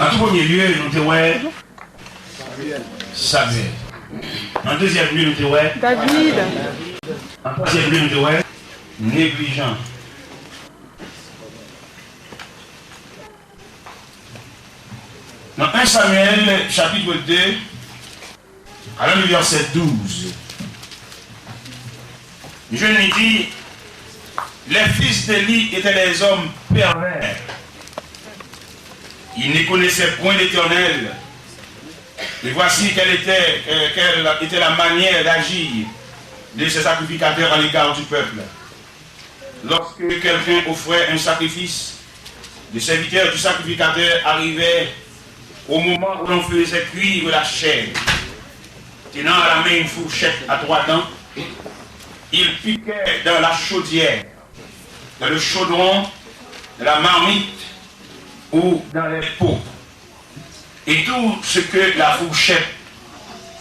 En tout premier lieu, nous avons Samuel. En deuxième lieu, nous avons David. En troisième lieu, nous avons négligent. Dans 1 Samuel, chapitre 2, à le verset 12, je lui dis, les fils d'Élie étaient des hommes pervers. Ils ne connaissaient point l'Éternel. Et voici quelle était la manière d'agir de ces sacrificateurs à l'égard du peuple. Lorsque quelqu'un offrait un sacrifice, le serviteur du sacrificateur arrivait au moment où l'on faisait cuire la chair. Tenant à la main une fourchette à 3 dents, il piquait dans la chaudière, dans le chaudron, de la marmite ou dans les pots. Et tout ce que la fourchette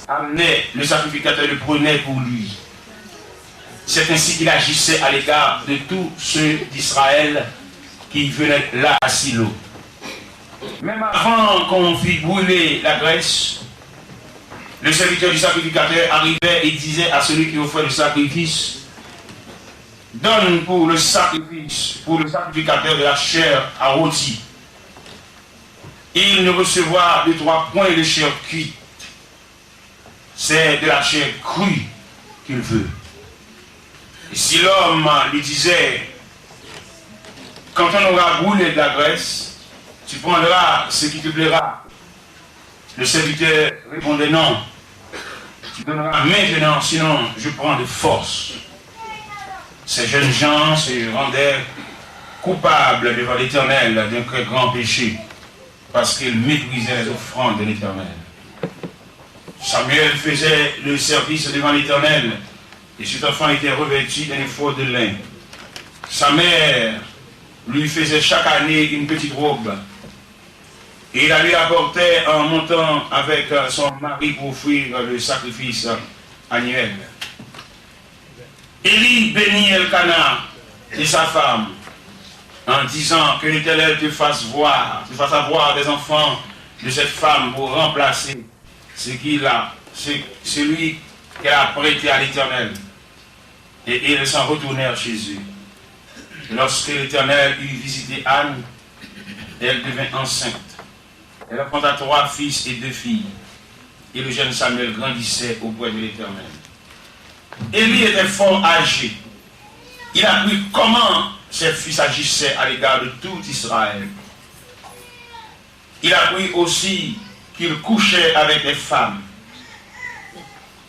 amenait, le sacrificateur le prenait pour lui. C'est ainsi qu'il agissait à l'égard de tous ceux d'Israël qui venaient là à Silo. Même avant qu'on fît brûler la graisse, le serviteur du sacrificateur arrivait et disait à celui qui offrait le sacrifice, donne pour le sacrifice, pour le sacrificateur de la chair à rôti. Il ne recevra de 3 points de chair cuite. C'est de la chair crue qu'il veut. Et si l'homme lui disait, quand on aura brûlé de la graisse, tu prendras ce qui te plaira. Le serviteur répondait non. Tu donneras maintenant, sinon je prends de force. Ces jeunes gens se rendaient coupables devant l'Éternel d'un très grand péché, parce qu'ils méprisaient les offrandes de l'Éternel. Samuel faisait le service devant l'Éternel, et cet enfant était revêtu d'un éphod de lin. Sa mère lui faisait chaque année une petite robe, et il la lui apportait en montant avec son mari pour offrir le sacrifice annuel. Élie bénit Elkana et sa femme, en disant que l'Éternel te fasse avoir des enfants de cette femme pour remplacer celui qu'elle a prêté à l'Éternel. Et ils s'en retournèrent chez eux. Lorsque l'Éternel eut visité Anne, elle devint enceinte. Elle enfanta 3 fils et 2 filles. Et le jeune Samuel grandissait auprès de l'Éternel. Élie était fort âgé. Il a appris comment ses fils agissaient à l'égard de tout Israël. Il a appris aussi qu'il couchait avec des femmes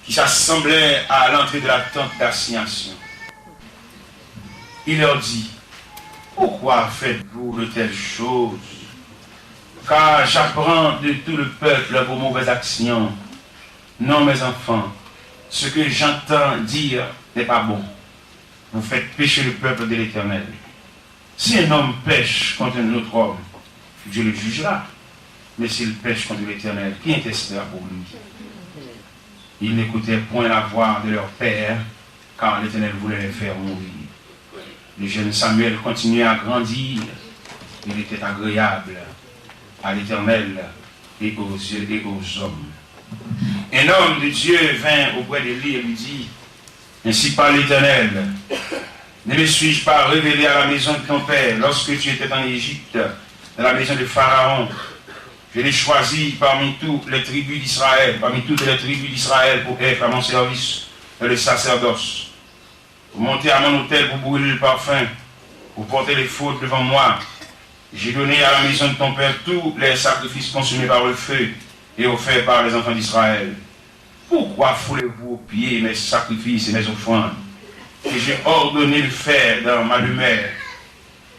qui s'assemblaient à l'entrée de la tente d'assignation. Il leur dit, pourquoi faites-vous de telles choses? Car j'apprends de tout le peuple vos mauvaises actions. Non, mes enfants, ce que j'entends dire n'est pas bon. Vous faites pécher le peuple de l'Éternel. Si un homme pêche contre un autre homme, Dieu le jugera. Mais s'il pêche contre l'Éternel, qui intercédera pour lui? Ils n'écoutaient point la voix de leur père, car l'Éternel voulait les faire mourir. Le jeune Samuel continuait à grandir. Il était agréable à l'Éternel et aux yeux et aux hommes. Un homme de Dieu vint auprès d'Élie et lui dit, ainsi parle l'Éternel, ne me suis-je pas révélé à la maison de ton père lorsque tu étais en Égypte, dans la maison de Pharaon? Je l'ai choisi parmi toutes les tribus d'Israël, pour être à mon service dans le sacerdoce, pour monter à mon autel pour brûler le parfum, pour porter les fautes devant moi. J'ai donné à la maison de ton père tous les sacrifices consumés par le feu et offerts par les enfants d'Israël. Pourquoi foulez-vous aux pieds mes sacrifices et mes offrandes que j'ai ordonné de faire dans ma demeure?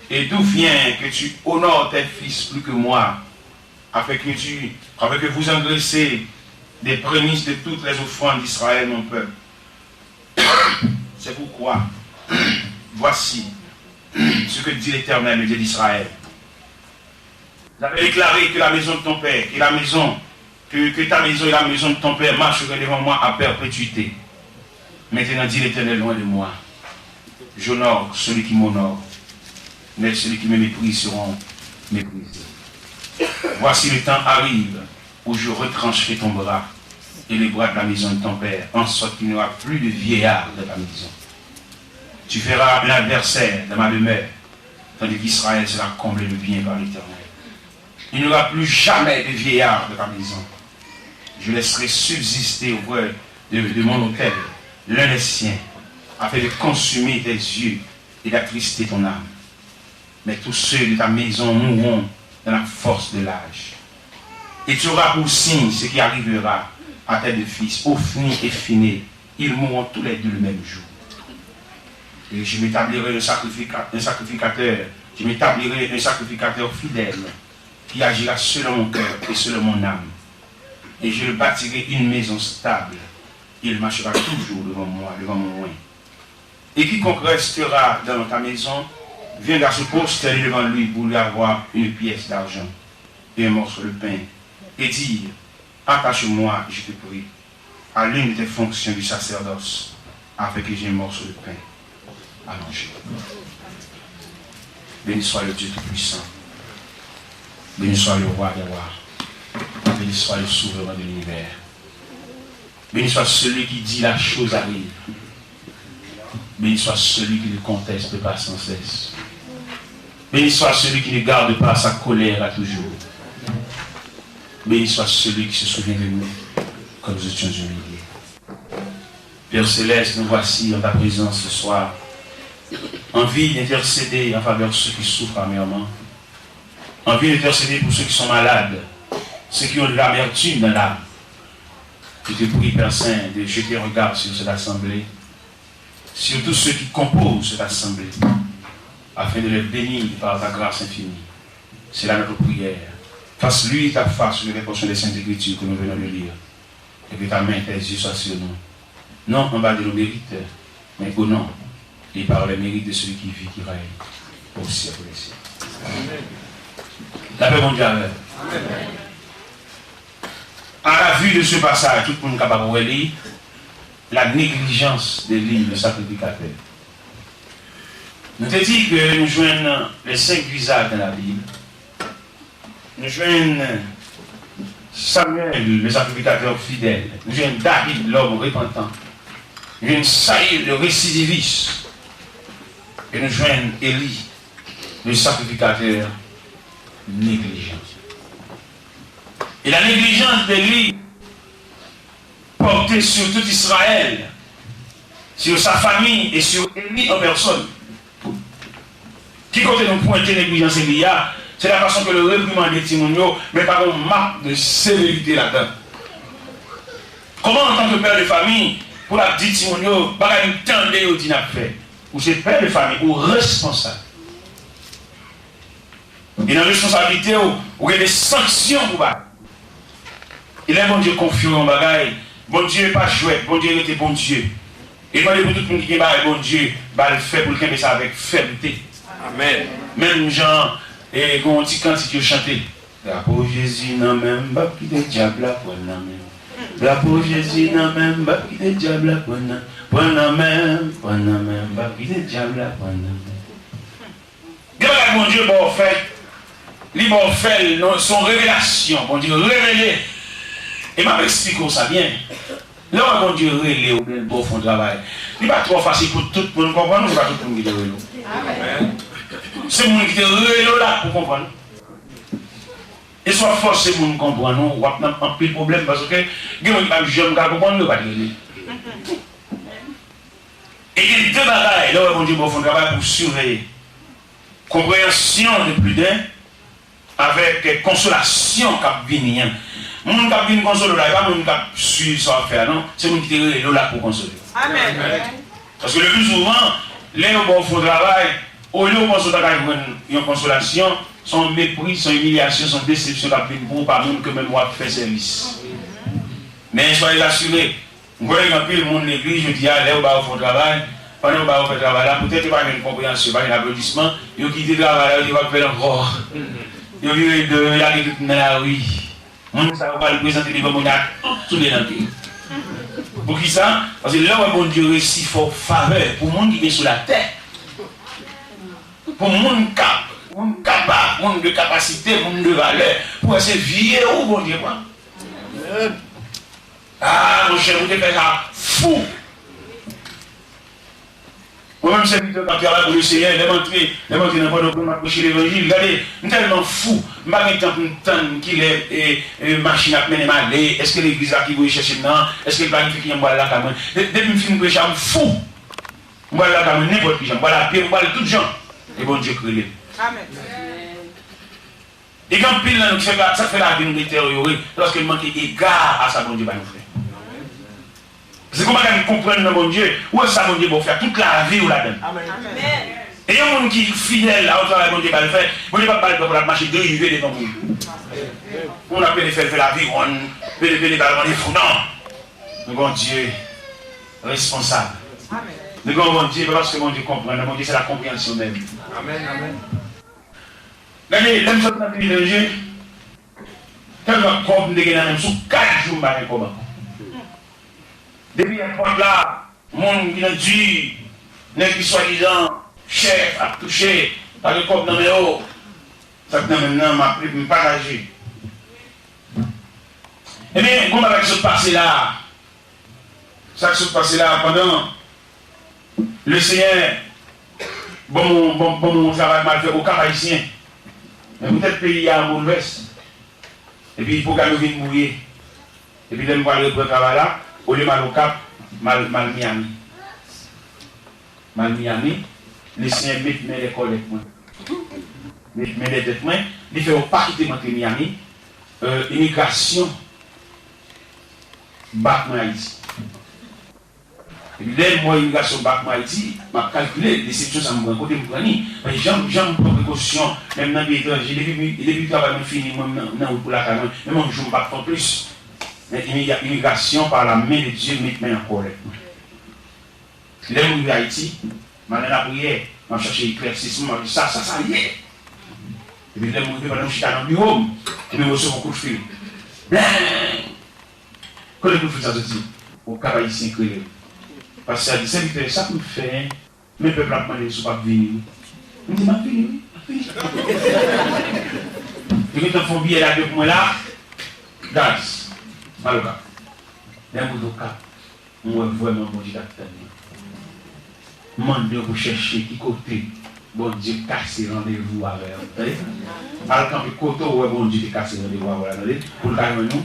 Et d'où vient que tu honores tes fils plus que moi, afin que vous engraissez des prémices de toutes les offrandes d'Israël, mon peuple? C'est pourquoi, voici ce que dit l'Éternel, le Dieu d'Israël. J'avais déclaré que la maison de ton père et la maison, que ta maison et la maison de ton père marcheraient devant moi à perpétuité. Maintenant, dit l'Éternel, loin de moi. J'honore celui qui m'honore, mais celui qui me méprise seront méprisés. Voici le temps arrive où je retrancherai ton bras et les bras de la maison de ton père, en sorte qu'il n'y aura plus de vieillard de ta maison. Tu feras l'adversaire de ma demeure, tandis qu'Israël sera comblé de bien par l'Éternel. Il n'y aura plus jamais de vieillard de ta maison. Je laisserai subsister auprès de mon autel l'un des siens, afin de consumer tes yeux et d'attrister ton âme. Mais tous ceux de ta maison mourront dans la force de l'âge. Et tu auras pour signe ce qui arrivera à tes deux fils, Ophni et Phiné. Ils mourront tous les deux le même jour. Et je m'établirai un sacrificateur, je m'établirai un sacrificateur fidèle qui agira selon mon cœur et selon mon âme. Et je le bâtirai une maison stable. Il marchera toujours devant moi, devant mon oin. Et quiconque restera dans ta maison viendra se prosterner devant lui pour lui avoir une pièce d'argent et un morceau de pain et dire: attache-moi, je te prie, à l'une de tes fonctions du sacerdoce, afin que j'ai un morceau de pain à manger. Béni soit le Dieu Tout-Puissant. Béni soit le Roi des Rois. Béni soit le Souverain de l'univers. Béni soit celui qui dit la chose arrive. Béni soit celui qui ne conteste pas sans cesse. Béni soit celui qui ne garde pas sa colère à toujours. Béni soit celui qui se souvient de nous comme nous étions humiliés. Père Céleste, nous voici en ta présence ce soir, envie d'intercéder en faveur de ceux qui souffrent amèrement, envie d'intercéder pour ceux qui sont malades, ceux qui ont de l'amertume dans l'âme. Je te prie, Père Saint, de jeter un regard sur cette assemblée, sur tous ceux qui composent cette assemblée, afin de les bénir par ta grâce infinie. C'est là notre prière. Fasse-lui ta face sur les portions des Saintes Écritures que nous venons de lire, et que ta main, tes yeux soient sur nous. Non en bas de nos mérites, mais au nom et par les mérites de celui qui vit, qui règne, au siècle des siècles. La paix mondiale. À la vue de ce passage, tout le monde est capable de lire la négligence des lignes de sacrificateur. Nous te dit que nous joignons les 5 visages dans la Bible. Nous joignons Samuel, le sacrificateur fidèle. Nous joignons David, l'homme repentant. Nous joignons Saïl, le récidiviste. Et nous joignons Élie, le sacrificateur négligent. Et la négligence d'Élie portait sur tout Israël, sur sa famille et sur Élie en personne. Qui compte nous pointer négligence Élia, c'est la façon que le réprimande des Timonio, mais par une marque de sévérité là-dedans. Comment en tant que père de famille, pour la petite Timonio, pas une tendée au dîner fait, ou c'est père de famille, ou responsable. Et dans la responsabilité, où il y a des sanctions pour ça. Il est bon Dieu confiant en bagaille. Bon Dieu n'est pas chouette. Bon Dieu était bon Dieu. Et demandez pour tout le monde qui est bon Dieu, le fait pour le faire ça avec fermeté. Amen. Même Jean et quand on dit quand il chantait. La peau Jésus n'a même pas qui des diables pour la même. La peau Jésus n'a même pas qui des diables pour la même. Pour la même pas qui des diables pour la même. Regarde mon Dieu bon fait. Il bon fait son révélation. Bon Dieu révélé. Et m'a expliqué ça bien. Là, on Dieu relé au bon fond de travail. Il n'est pas trop facile pour tout le monde comprendre, c'est pas tout le monde qui te relé. C'est le monde qui te relé là pour comprendre. Et soit forcé pour nous comprendre, on va un peu de problème parce que les gens qui ne comprennent pas, ne pas relé. Et il y a deux bagailles, là, on Dieu bon fond de travail pour surveiller. Compréhension de plus d'un avec consolation qui vient. Moun qui vient consoler là, il n'y a pas moun qui suit ça faire, non? C'est moun qui est là pour consoler. Amen. Parce que le plus souvent, les gens qui font travail, au lieu de consoler une consolation, son mépris, son humiliation, son déception qui viennent pour pas moun que même moi fait service. Mais soyez assurés, vous voyez un peu le monde de l'église, je dis, allez, on va faire travail, pendant qu'on va faire travail là, peut-être pas une compréhension, pas un applaudissement, ils ont quitté le travail là, ils vont faire encore. Ils ont vu de la rue dans la rue. On va le présenter devant mon acte, tout les langues. Pour qui ça? Parce que là, on Dieu réussit fort faveur pour le monde qui vient sur la terre. Pour le monde capable, monde de capacité, monde de valeur, pour essayer de vivre où bon Dieu quoi. Ah, mon cher, vous devez faire ça fou. Moi-même, c'est plutôt quand il y a la pour le Seigneur, les montrer dans le monde, m'approcher l'évangile. Regardez, je suis tellement fou. Je ne sais pas qu'il est machine à mener ma lait. Est-ce que l'église a qui veut chercher maintenant? Est-ce que le planifie qui est là quand même? Depuis que je finis de prêcher, je suis fou. Je suis là quand même, n'importe qui. Je suis là, je suis là, tout gens. Et bon Dieu crée. Amen. Et quand pile, ça fait la vie nous détériorer lorsque nous manquons égard à ça, bon Dieu va nous faire. C'est comment on comprend dans mon Dieu, où est-ce que mon Dieu va faire toute la vie ou la donne. Amen. Et il y a un monde qui est fidèle à autant que mon Dieu va le faire. Mon Dieu va pas pour la marcher dériver devant nous. On a pu faire la vie, on peut les ballons des fous. Non. Nous avons Dieu responsable. Nous avons Dieu parce que mon Dieu comprend. Mon Dieu c'est la compréhension même. Amen. Amen. Regardez, l'homme qui a été Dieu, quand on a comme des gens sous 4 jours, comment. Depuis un point là, le monde qui a dû, n'est soi-disant chef à toucher, par le corps dans mes hauts. Ça que maintenant m'a pris me partager. Eh bien, comment va se passer là? Ça qui se passe là pendant le Seigneur, bon travail mal fait au Cap haïtien. Mais peut-être le pays a un mauvais. Et puis il faut qu'elle vienne mourir. Et puis, on va le travail là, au lieu de Cap, mal Miami. Mal Miami, les Seigneur met les collègues. Mais les têtes, il fait pas quitter Miami, immigration, bac Haïti. Et puis, là, moi, immigration bac Haïti, m'a calculé, les sections, ça me prend côté, mais j'aime prendre précaution, même dans les étrangers, depuis le travail, je finis, même pour la caméra, même je ne pas plus. Mais immigration par la main de Dieu, met en colère. Là, je suis Haïti, je suis la prière, je cherche éclaircissement, ça y est. Et puis là, je suis pendant que je suis dans le bureau, et je reçois un coup de fil. Blanc! Quand le coup de fil, ça se dit, au Cap haïtien créé. Parce que ça dit, c'est ça que me fait, mes peuples ont demandé si je ne pas venir. Je dis, je vais venir. Et quand on fait un billet là, pour moi là, guys, malgré. D'un coup de Cap, on voit vraiment bon Dieu d'acteur. Mandez pour chercher qui côté, bon Dieu casse rendez-vous avec vous. Alors quand le côté où bon Dieu casse rendez-vous avec vous, pour le calmer nous.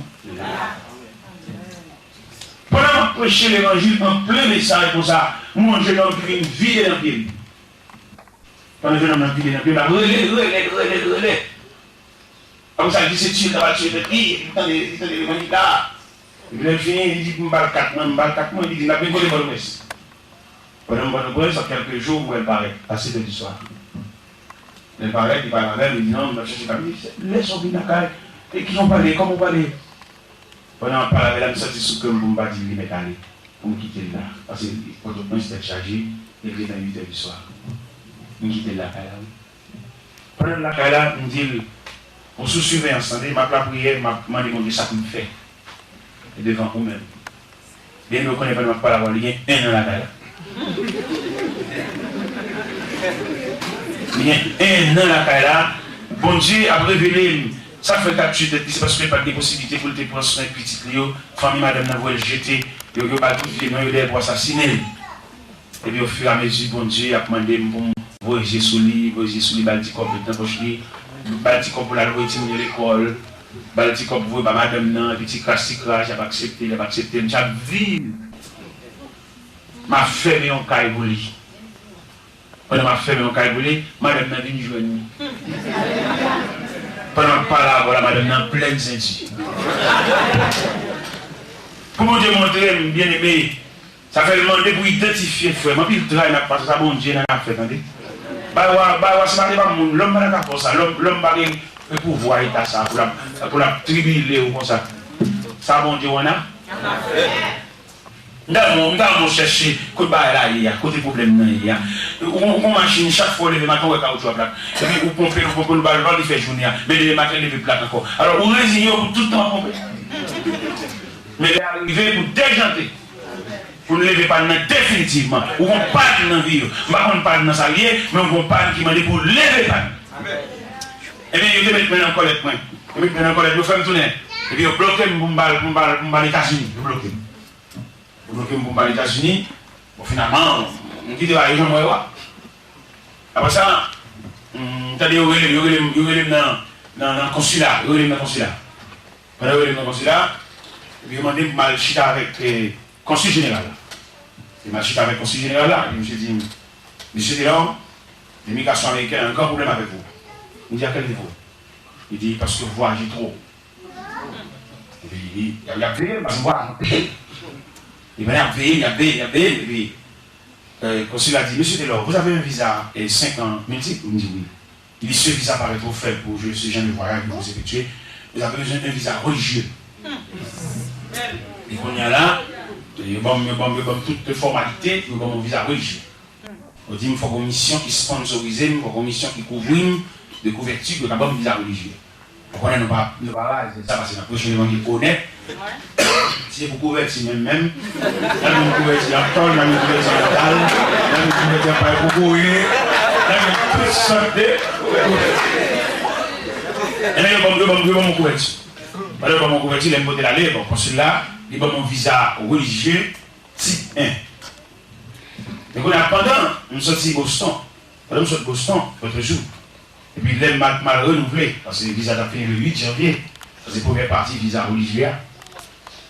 Pendant que prêcher l'évangile en plein message comme ça, mon jeune homme qui vient vider dans le pied. Pendant que le jeune homme vient vider dans le pied, relais. Comme ça, il dit c'est tu vas tuer le pied, il dit l'évangile là. Et puis il finit, il dit je me balle 4 mois, il dit il a bien collé mon messe. Pendant que ça quelques jours où elle paraît, à 7 h du soir. Elle paraît, il parle avec elle, il dit non, je cherche pas. Laisse-moi venir à la et qu'ils ont parlé, comment on parlait. Pendant qu'on parle avec elle, je me suis dit que je ne peux pas dire qu'il m'est allé pour me quitter là. Parce que quand on était chargé, il était à 8 h du soir. Je me quitter là. Pendant la là, je me dis, on se suivait ensemble, ma prière, m'a demandé ça qu'il me fait. Et devant vous-même. Bien, nous ne connaissons pas la voix, il y a un an la là. Il y a un an la là. Bon Dieu a révélé. Ça fait 4 jours c'est parce qu'il n'y a pas de possibilité pour te prendre soin de petit Léo. Famille madame n'a pas jeté. Il n'y a pas de les mains pour assassiner. Et puis au fur et à mesure, bon Dieu a demandé pour voyager sous lui, Balticop dans poche lui. Balticop pour la retirer de l'école. Balticop pour madame nan, petit crash, j'ai pas accepté, j'ai vie. Ma fermé en caille pour lui. Pendant ma fermé en caille pour lui, madame n'a venu joindre. Pendant que là, voilà, madame n'a pleine ceinture. Pour mon Dieu montrer, bien aimé, ça fait demander pour identifier frère. Moi, puis le travail n'a pas ça, bon Dieu n'a pas fait, attendez. C'est pas mon l'homme n'a pas fait ça, l'homme n'a pas le pouvoir état ça, pour la tribuler ou comme ça. Ça, bon Dieu, on a. Nous chercher côté là il y a côté problème il y a on machine chaque fois lever matin on caoutchouc plat et puis on pomper le balle il fait journée mais le matin lever plat encore alors on résigne pour tout le temps pomper mais arriver pour déjanter pour ne lever pas définitivement ou on pas dans vie on pas dans ça mais on pas qui m'a dit pour lever pas Et bien, ils mettent maintenant en colère. Ils mettent maintenant en colère, ils font tourner. Et puis, ils bloquent pour les États-Unis. Ils bloquent. Ils bloquent pour les États-Unis. Bon, finalement, on dit que les gens vont voir. Après ça, t'as dit, ils ont dans le consulat. Ils ont dans le consulat. Pendant qu'ils sont dans le consulat, ils ont demandé de mal chita avec le consul général. Et mal chita avec le consul général là. Je me suis dit, monsieur Delors, l'immigration américaine a un grand problème avec vous. Il dit à quel niveau? Il dit parce que vous agissez trop. Et puis il dit, il y a payé, parce que vous agissez. Il va y payer, il y a payé. Et puis le consul a dit, monsieur Delors, vous avez un visa et 5 ans multiple? Il me dit oui. Il dit, ce visa paraît trop faible pour ce genre de voyage que vous effectuez. Vous avez besoin d'un visa religieux. Et qu'on y a là, il y a toutes les formalités, il y a un visa religieux. On dit qu'il faut une mission qui sponsorise, il faut une mission qui couvre de couverture, de un visa religieux. Pourquoi on ne va pas c'est ça, parce que la prochaine fois qu'il connaît, si vous couvertir même, la même couverture en tol, la même couverture en tal, la même couverture en paille pour courir, la même toute sorte de. Et là, il y a mon couverture. Il y a mon couverture, il y a un modèle à l'air, bon, pour cela, il y a mon visa religieux type 1. Et pendant, nous sommes sortis Boston. Pendant nous sommes Boston, l'autre jour. Et puis, il m'a renouvelé, parce que le visa a fini le 8 janvier. C'est la première partie, visa religieux.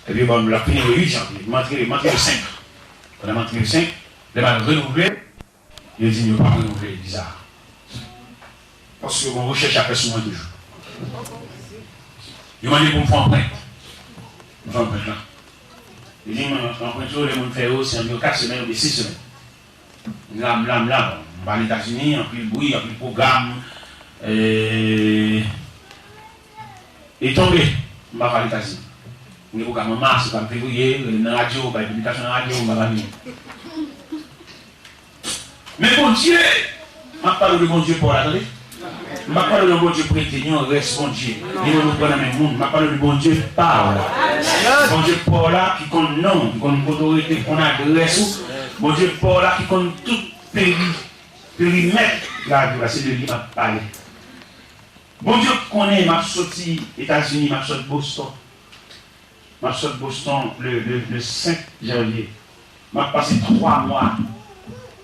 Et puis, bon, il a fini le 8 janvier. Il m'a entré le 5. Quand il m'a entré le 5, il m'a renouvelé. Il a dit, il ne va pas renouveler le visa. Parce qu'on recherche après ce moins de jours. Il m'a dit pour me faire un prêt. Je vais faire un prêt là. Il dit, en prêt, les gens font c'est environ 4 semaines ou 6 semaines. Là, on va aux États-Unis, on a pris le bruit, on a pris le programme. Et tombé, on va aux États-Unis. On a le programme en mars, on va février, dans la radio, on va publication dans la radio, on va venir. Mais bon Dieu, je parle de bon Dieu pour l'attendre. Je parle de bon Dieu prêté, nous reste bon Dieu. Nous nous prenons dans le monde. Je parle de bon Dieu parle. Bon Dieu parle là qui compte nom, qui compte autorité, qu'on adresse. Bon Dieu parle là qui compte tout périmètre. Là, c'est de lui qui parle. Bon Dieu connaît, m'a sorti États-Unis, m'a sorti Boston. M'a sorti Boston le 5 janvier. M'a passé 3 mois.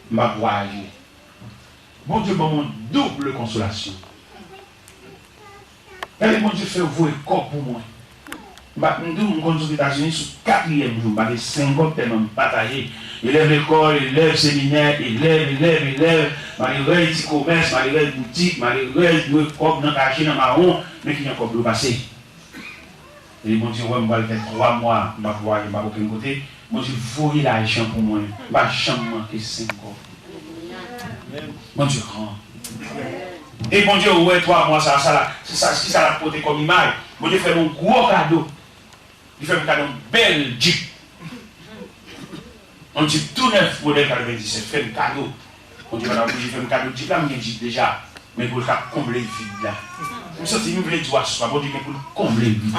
M'a voyagé. Bon Dieu m'a mon double consolation. Et bon Dieu fait vous un corps pour moi. Nous sommes aux États-Unis sur 4e jour, je suis 50 tellement bataillé. Il lève l'école, il lève le séminaire, il lève. Je lève petit commerce, je lève boutique, je lève le corps dans caché dans marron, mais qui n'a pas passé. Et bon Dieu, je vais faire 3 mois, je vais voir, je vais aucun côté. Bon Dieu, voyez l'argent pour moi. Je ne vais jamais manquer 5 corps. Bon Dieu grand. Et bon Dieu, ouais, 3 mois, c'est ça qui ça porté comme image. Bon Dieu fait un gros cadeau. Il fait un cadeau bel Jeep. On Jeep tout neuf, modèle 97, fait un cadeau. On dit, madame, j'ai fait un cadeau Jeep là, mais Jeep déjà. Mais pour le combler le vide là. Je me suis dit, je voulais dire, bon Dieu, pour combler le vide.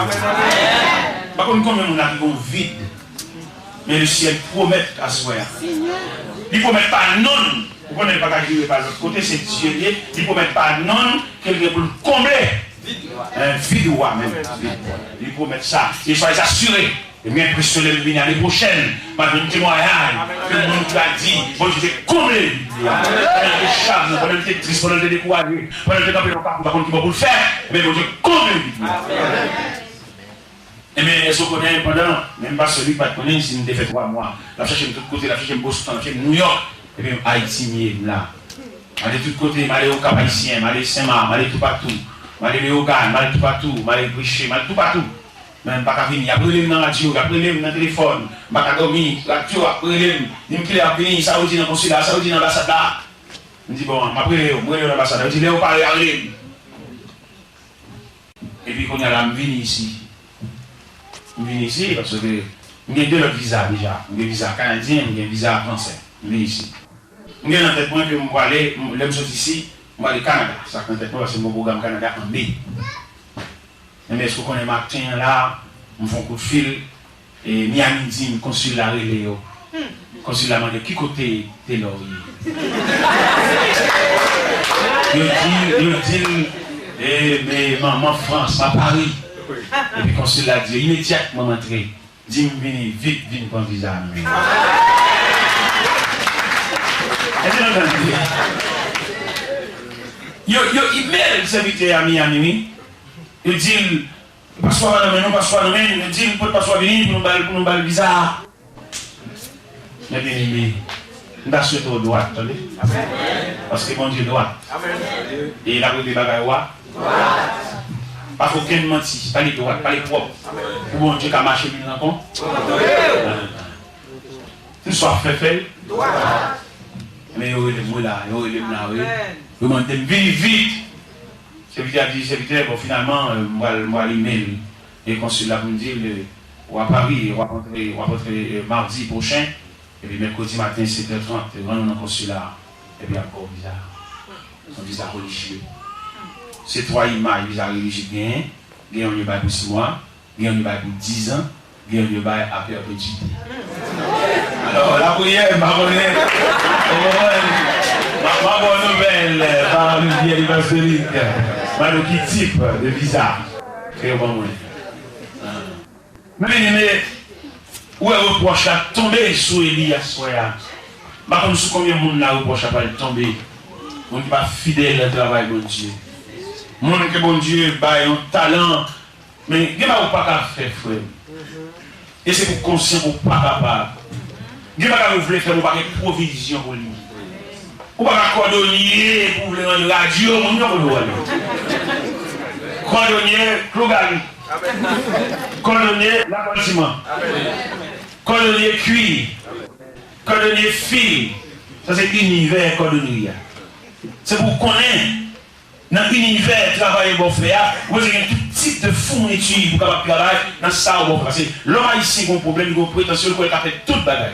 Par contre, combien on a qui vide. Mais le ciel promet à ce moment. Il ne promet pas non. Vous ne pouvez pas jouer par l'autre côté, c'est Dieu lié. Il ne promet pas non, quelqu'un pour le combler. Un vide ou même. Il promet ça. Il soit assuré. Et bien impressionné de venir l'année prochaine. Par un témoignage. Que le monde a dit. Bon, je vais combler. Pendant que charme, pendant que triste, pendant que découragé, pendant que campé dans le parcours, par contre, qui va vous le faire. Mais bon, je vais combler. Et bien, est-ce qu'on connaît pendant, même pas celui qui va te connaître, si nous avons fait 3 mois. La cherche de tous côtés, la cherche de Boston, la cherche de New York. Et bien, Haïti, là. Aller de tous côtés, aller au Cap Haïtien, aller Saint-Marc, aller tout partout. Aller au Ghana, aller tout partout, aller Briché, aller tout partout. Même pas qu'à venir, après dans la radio, après dans le téléphone, pas qu'à dormir, radio, après il me dit à venir, ça veut dire dans le consulat, ça veut dire dans l'ambassade là. Je me dis bon, après, moi dans l'ambassade, je dis, là, on parle à lui. Et puis, quand il y a là, je viens ici. Je viens ici parce que j'ai 2 autres visas déjà. J'ai un visa canadien, j'ai un visa français. Je viens ici. J'ai dans tête point que je vais aller, je vais sortir ici, je vais aller au Canada. Ça dans tête point parce que mon programme Canada en B. Mais est-ce qu'on est matin là, on fait un coup de fil et Miami dit, je consulte la relais. consulat m'a dit, qui côté t'es là? Il dit, mais maman France, ma Paris. Et puis le consulat dit, immédiatement entrer. Dis-moi, vite, viens pour un visa. Il met le serviteur à Miami. Il dit, passeport à nous, passeport à nous, il dit, pour le passeport venir pour nous faire le visa. Mais bien aimé, nous avons souhaité au droit, attendez. Parce que mon Dieu droit. Et il a pris des bagages droits. Pas aucun menti, pas les droits, pas les propres. Pour mon Dieu qui a marché, il n'a pas. Tout soit fait. Mais il y a des mots là, il y a des mots là. Vous m'en dites vite. Serviteur a dit, serviteur, bon finalement, moi l'email. Et le consulat pour me dire, ou à Paris, on va rentrer mardi prochain. Et puis mercredi matin, 7h30, on est dans le consulat. Et puis encore bizarre. Un visa religieux. C'est 3 images, visa religieux gain. Gain on y va pour 6 mois. Gain on y va pour 10 ans. Gain on y va à perpétuité. Alors la prière, ma bonne nouvelle, par Olivier évangélique. Malou qui type de visa. Très bon. Mais où est reproche à tomber sous Elias Soya? Par contre, sous combien de monde là reproche à pas tomber? On n'est pas fidèle au travail de Dieu. Mon que bon Dieu a un talent, mais il n'y a pas faire frère. Et c'est pour conscient pour pas capable. Il n'y a pas voulez faire pas de provision pour lui. Ou pas cordonnier pour le radio, on ne peut pas. Cordonnier, Clogali. Cordonnier, l'accordiment. Cordonnier cuir. Cordonnier fil. Ça c'est l'univers cordonnier. C'est pour connaître dans l'univers travail bon faire, vous avez tout type de fourniture pour capable travailler dans ça bon parce que l'homme ici a un problème, il a une prétention qu'il a fait toute bagage.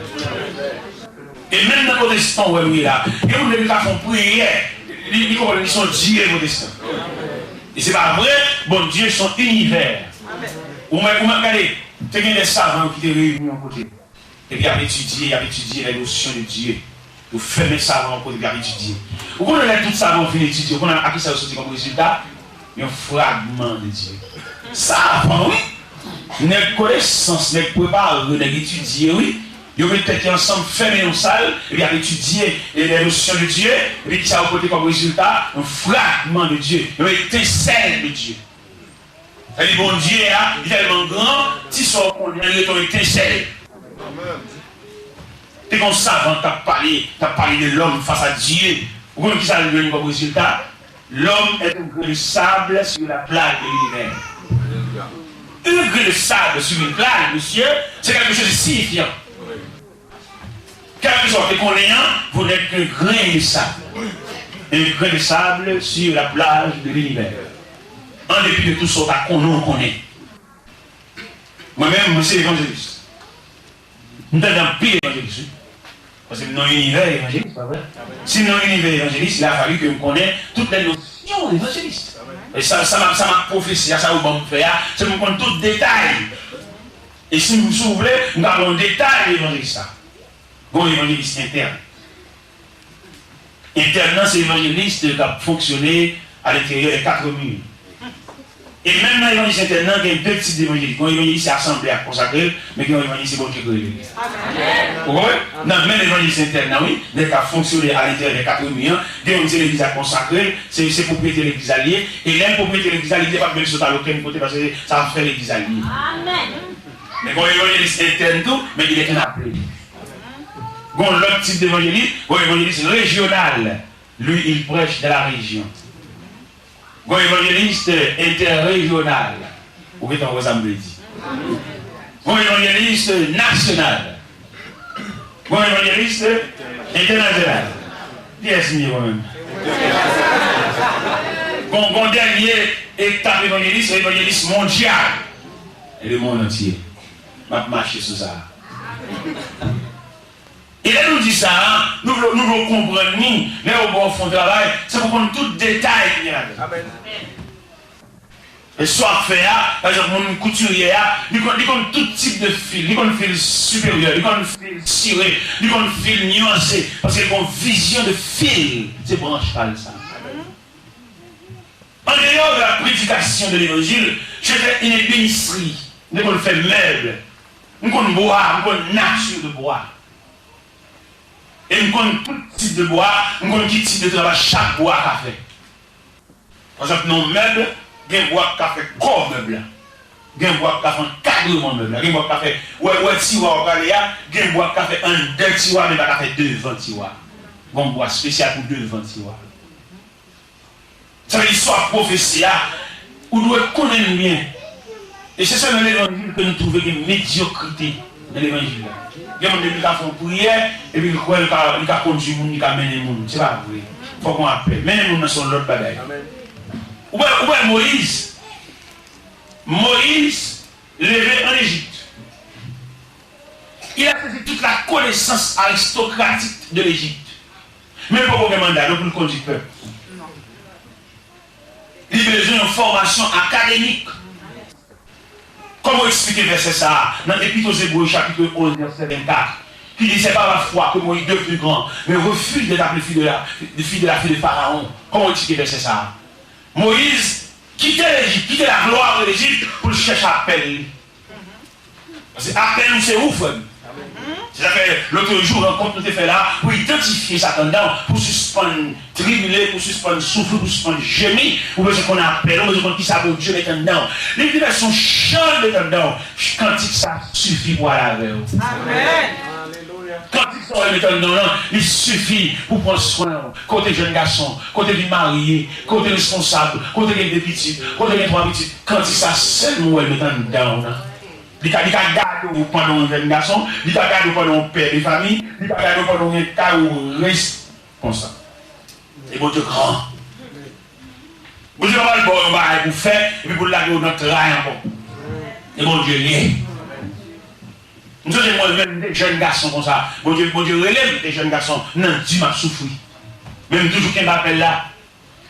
Et même dans le protestant où il est là, il y a des gens qui font prière, ils comprennent qu'ils sont Dieu protestant. Et c'est pas vrai, bon Dieu son univers. Ou même regardez, tu as des savants qui te réunis en côté. Et puis il a étudié les notions de Dieu. Vous faites les savants pour étudier. Vous connaissez tout savant pour étudier. Vous connaissez à qui ça sorti comme résultat? Un fragment de Dieu. Savant, oui. Une connaissance, une préparation, une étudier, oui. Ils mettent peut-être ensemble, fermer une salle, et puis étudier les notions de Dieu, et puis ça va porter comme résultat un fragment de Dieu, une étincelle de Dieu. C'est-à-dire, bon Dieu, il est tellement grand, si son qu'on a une étincelle. Et comme savant, tu as parlé de l'homme face à Dieu. Vous voyez qui ça donne comme résultat? L'homme est un grain de sable sur la plage de l'univers. Un grain de sable sur une plage, monsieur, c'est quelque chose de signifiant. Quelque chose que qu'on est vous n'êtes qu'un grain de sable. Un grain de sable sur la plage de l'univers. En dépit de tout ce qu'on est. Moi-même, je suis évangéliste. Nous sommes dans le pire évangéliste. Parce que dans l'univers évangéliste, pas vrai? Si dans l'univers évangéliste, il a fallu que nous connaissions toutes les notions d'évangéliste. Et ça m'a prophétisé, ça va me faire, c'est pour connaître tout détail. Et si vous vous voulez, nous avons un détail d'évangéliste. Bon évangéliste interne. Interne, c'est l'évangéliste qui a fonctionné à l'intérieur des 4 murs. Et même dans l'évangéliste interne, il y a 2 types d'évangélistes. Un évangéliste assemblé à consacrer, mais un évangéliste bon Dieu que l'église. Vous voyez? Dans même l'évangéliste interne, oui, dès qu'il a fonctionné à l'intérieur des 4 murs, dès qu'on dit l'église à consacrer, c'est propriété de l'église alliée. Et l'impropriété de l'église alliée, il n'est pas même sur l'aucun côté parce que ça va faire l'église alliée. Amen. Mais bon évangéliste interne tout, mais il est qu'un appelé. Bon, l'autre type d'évangéliste, bon évangéliste régional, lui il prêche de la région. Bon évangéliste interrégional, ou qu'est-ce que ça me dit? Bon évangéliste national. Bon évangéliste international. Yes, moi-même. Bon dernier étape évangéliste, évangéliste mondial. Et le monde entier. Va marcher sur ça. Et là, nous dit ça, hein? Nous voulons comprendre, nous, là, au bon fond de travail, c'est pour prendre tout détail. Amen. Et soit fait, par exemple, mon couturier, il connaît tout type de fil, il connaît fil supérieur, il connaît fil ciré, il connaît fil nuancé, parce qu'il a une vision de fil. C'est branchal ça. En dehors de la prédication de l'évangile, je fais une ébénisserie, on fait meuble, on connaît bois, on connaît nature de bois. Et on connaît tout type de bois, on connaît quel type de travail chaque bois a fait. Par exemple, nos meubles, il y a un bois qui a fait corps meuble. Il y a un bois qui a fait encadrement meuble. Il y a un bois qui a fait, ouais, tiroir, il y a un bois qui a fait un deux tiroirs, mais il a fait devant tiroirs. Il y a un bois spécial pour devant tiroirs. Ça veut dire, soit prophétie, on doit connaître bien. Et c'est ça dans l'évangile que nous trouvons une médiocrité dans l'évangile. Il y a des gens qui font prière, et puis ils croient qu'ils ont conduit les gens, ils ont mené les gens. Ce n'est pas vrai. Il faut qu'on appelle. Mené les gens dans son autre bagaille. Où est Moïse? Moïse, levé en Égypte. Il a fait toute la connaissance aristocratique de l'Égypte. Même pas pour le mandat, donc pour le conduire le peuple. Il a besoin d'une formation académique. Comment expliquer verset ça? Dans l'Épître aux Hébreux, chapitre 11, verset 24, qui dit c'est pas la foi que Moïse est plus grand, mais refuse d'être appelé fille de la fille de Pharaon. Comment expliquer verset ça? Moïse quittait l'Égypte, quittait la gloire de l'Égypte pour chercher à appeler. Parce que appel, c'est ouf. C'est ça que l'autre jour, rencontre nous fait là, pour identifier Satan dedans, pour suspendre, tribuler, pour suspendre, souffler, pour suspendre, gémir, pour besoin qu'on appelle, pour besoin qu'on qui ça pour Dieu mettre dedans. Les libérations chantent dedans, quand ça suffit pour aller avec eux. Amen. Quand ils sont mettant dedans, il suffit pour prendre soin. Côté jeune garçon, côté du marié, côté responsable, côté des petits, côté des trois petits, quand ils ça seulement mettant dedans. Il a gardé pendant un jeune garçon, il a gardé pendant un père de famille, il a gardé pendant un cas où il reste comme ça. Et bon Dieu grand. Bon Dieu va le bon pour faire, et puis pour l'aller notre rail encore. Et bon Dieu lié. Nous sommes moi-même des jeunes garçons comme ça. Bon Dieu relève des jeunes garçons. Non, Dieu m'a souffert. Même toujours qu'un appelle là.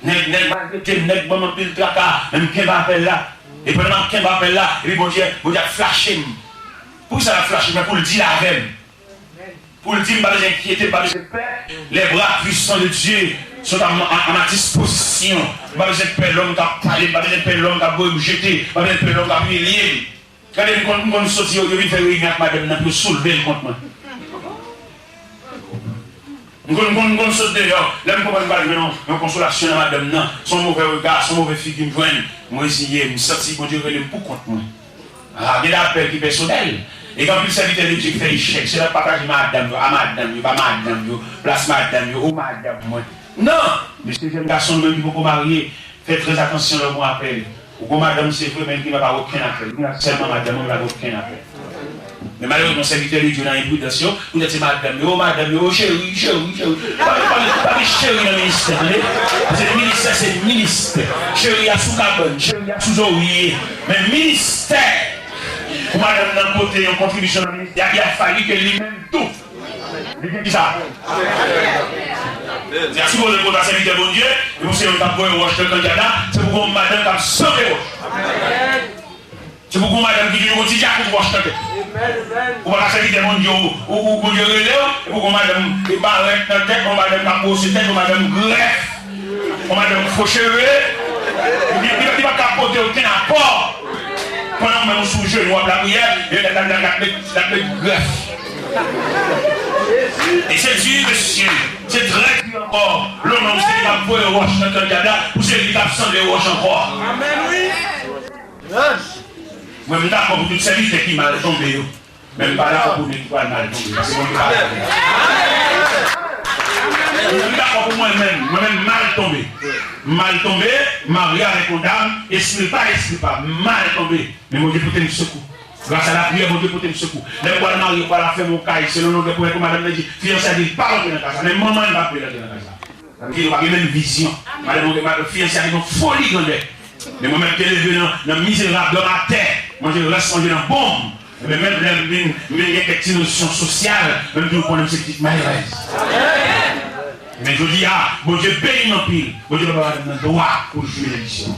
Nèg bon pile tracas, même qu'un appelle là. Et pendant qu'un appelle là, et puis bon Dieu a flashé. Pour ça a flashé, mais pour le dire la veine. Pour le dire, pas besoin d'inquiéter, pas besoin de peur. Les bras puissants de Dieu sont à ma disposition. Pas besoin de peur l'homme qui a parlé, pas besoin de peur l'homme qui a beau jeter, pas besoin de peur l'homme qui a humilié. Quand on sortit, on vient faire réunion avec madame, on peut soulever le compte. On saute dehors, là, on ne peut pas une consolation à madame, son mauvais regard, son mauvais fille qui me voit, moi, essayé, je me sens bon Dieu, pour contre moi. Ah, il y a l'appel qui est personnel. Et quand le serviteur de Dieu fait échec, c'est là que partage madame, à madame, pas madame, place madame, ou madame, moi. Non! Mais ces jeunes garçons, même qui vont marier, faites très attention à mon appel. Ou madame, c'est vrai, même qui n'a pas aucun appel. Il y a seulement madame, on n'a aucun appel. Mais malheureusement, mon serviteur de Dieu dans l'imputation, vous êtes madame, oh chérie. Pas de chérie dans le ministère. C'est le ministère, c'est le ministère. Chérie à sous cabane, chérie à sous oreiller. Mais ministère, pour madame d'un côté, en contribution dans le ministère, il a fallu que lui-même tout. Qui ça? C'est si vous avez un serviteur de Dieu, et vous savez, vous avez un roche de candidat, c'est pour que madame a sauvé roche. C'est pour que madame qui dit au quotidien pour roche de tête. Ou pas serviteur de Dieu, ou pour Dieu relève, et pour que madame n'est pas recte de tête, ou madame n'a pas posé tête, ou madame greffe, ou madame fauchevé, il ne va pas capoter aucun apport. Pendant que nous sommes sous genou à la prière, il y a la greffe. Et c'est Dieu de ciel, c'est très dur encore. L'homme, c'est qui va pour les roches dans le candidat, ou c'est qui va absent des roches encore. Amen, oui. Moi, je suis d'accord pour tout service qui m'a tombé. Même pas là pour nous qui va mal tomber. C'est bon, je suis d'accord pour moi-même mal tombé. Mal tombé, marié avec une dame, esprit pas, mal tombé. Mais mon Dieu peut tenir secours. Grâce à la prière, mon Dieu peut tenir secours. Les fois, le mari va la faire mon caille, c'est le nom de pour que madame dit, fiancé a dit, pas rentrer dans la casa. Mais maman ne va pas rentrer dans la casa. Il n'y a pas une vision. Madame, fiancé a dit, une folie grandeur. Mais moi-même, qui est élevé dans misérable, dans la terre, moi je reste manger dans la bombe. Mais même, il y a quelques notions sociales, même si vous prenez ces petites malaises. Mais je dis, ah, bon Dieu bénit mon pile. Bon Dieu va avoir un droit pour jouer l'élection.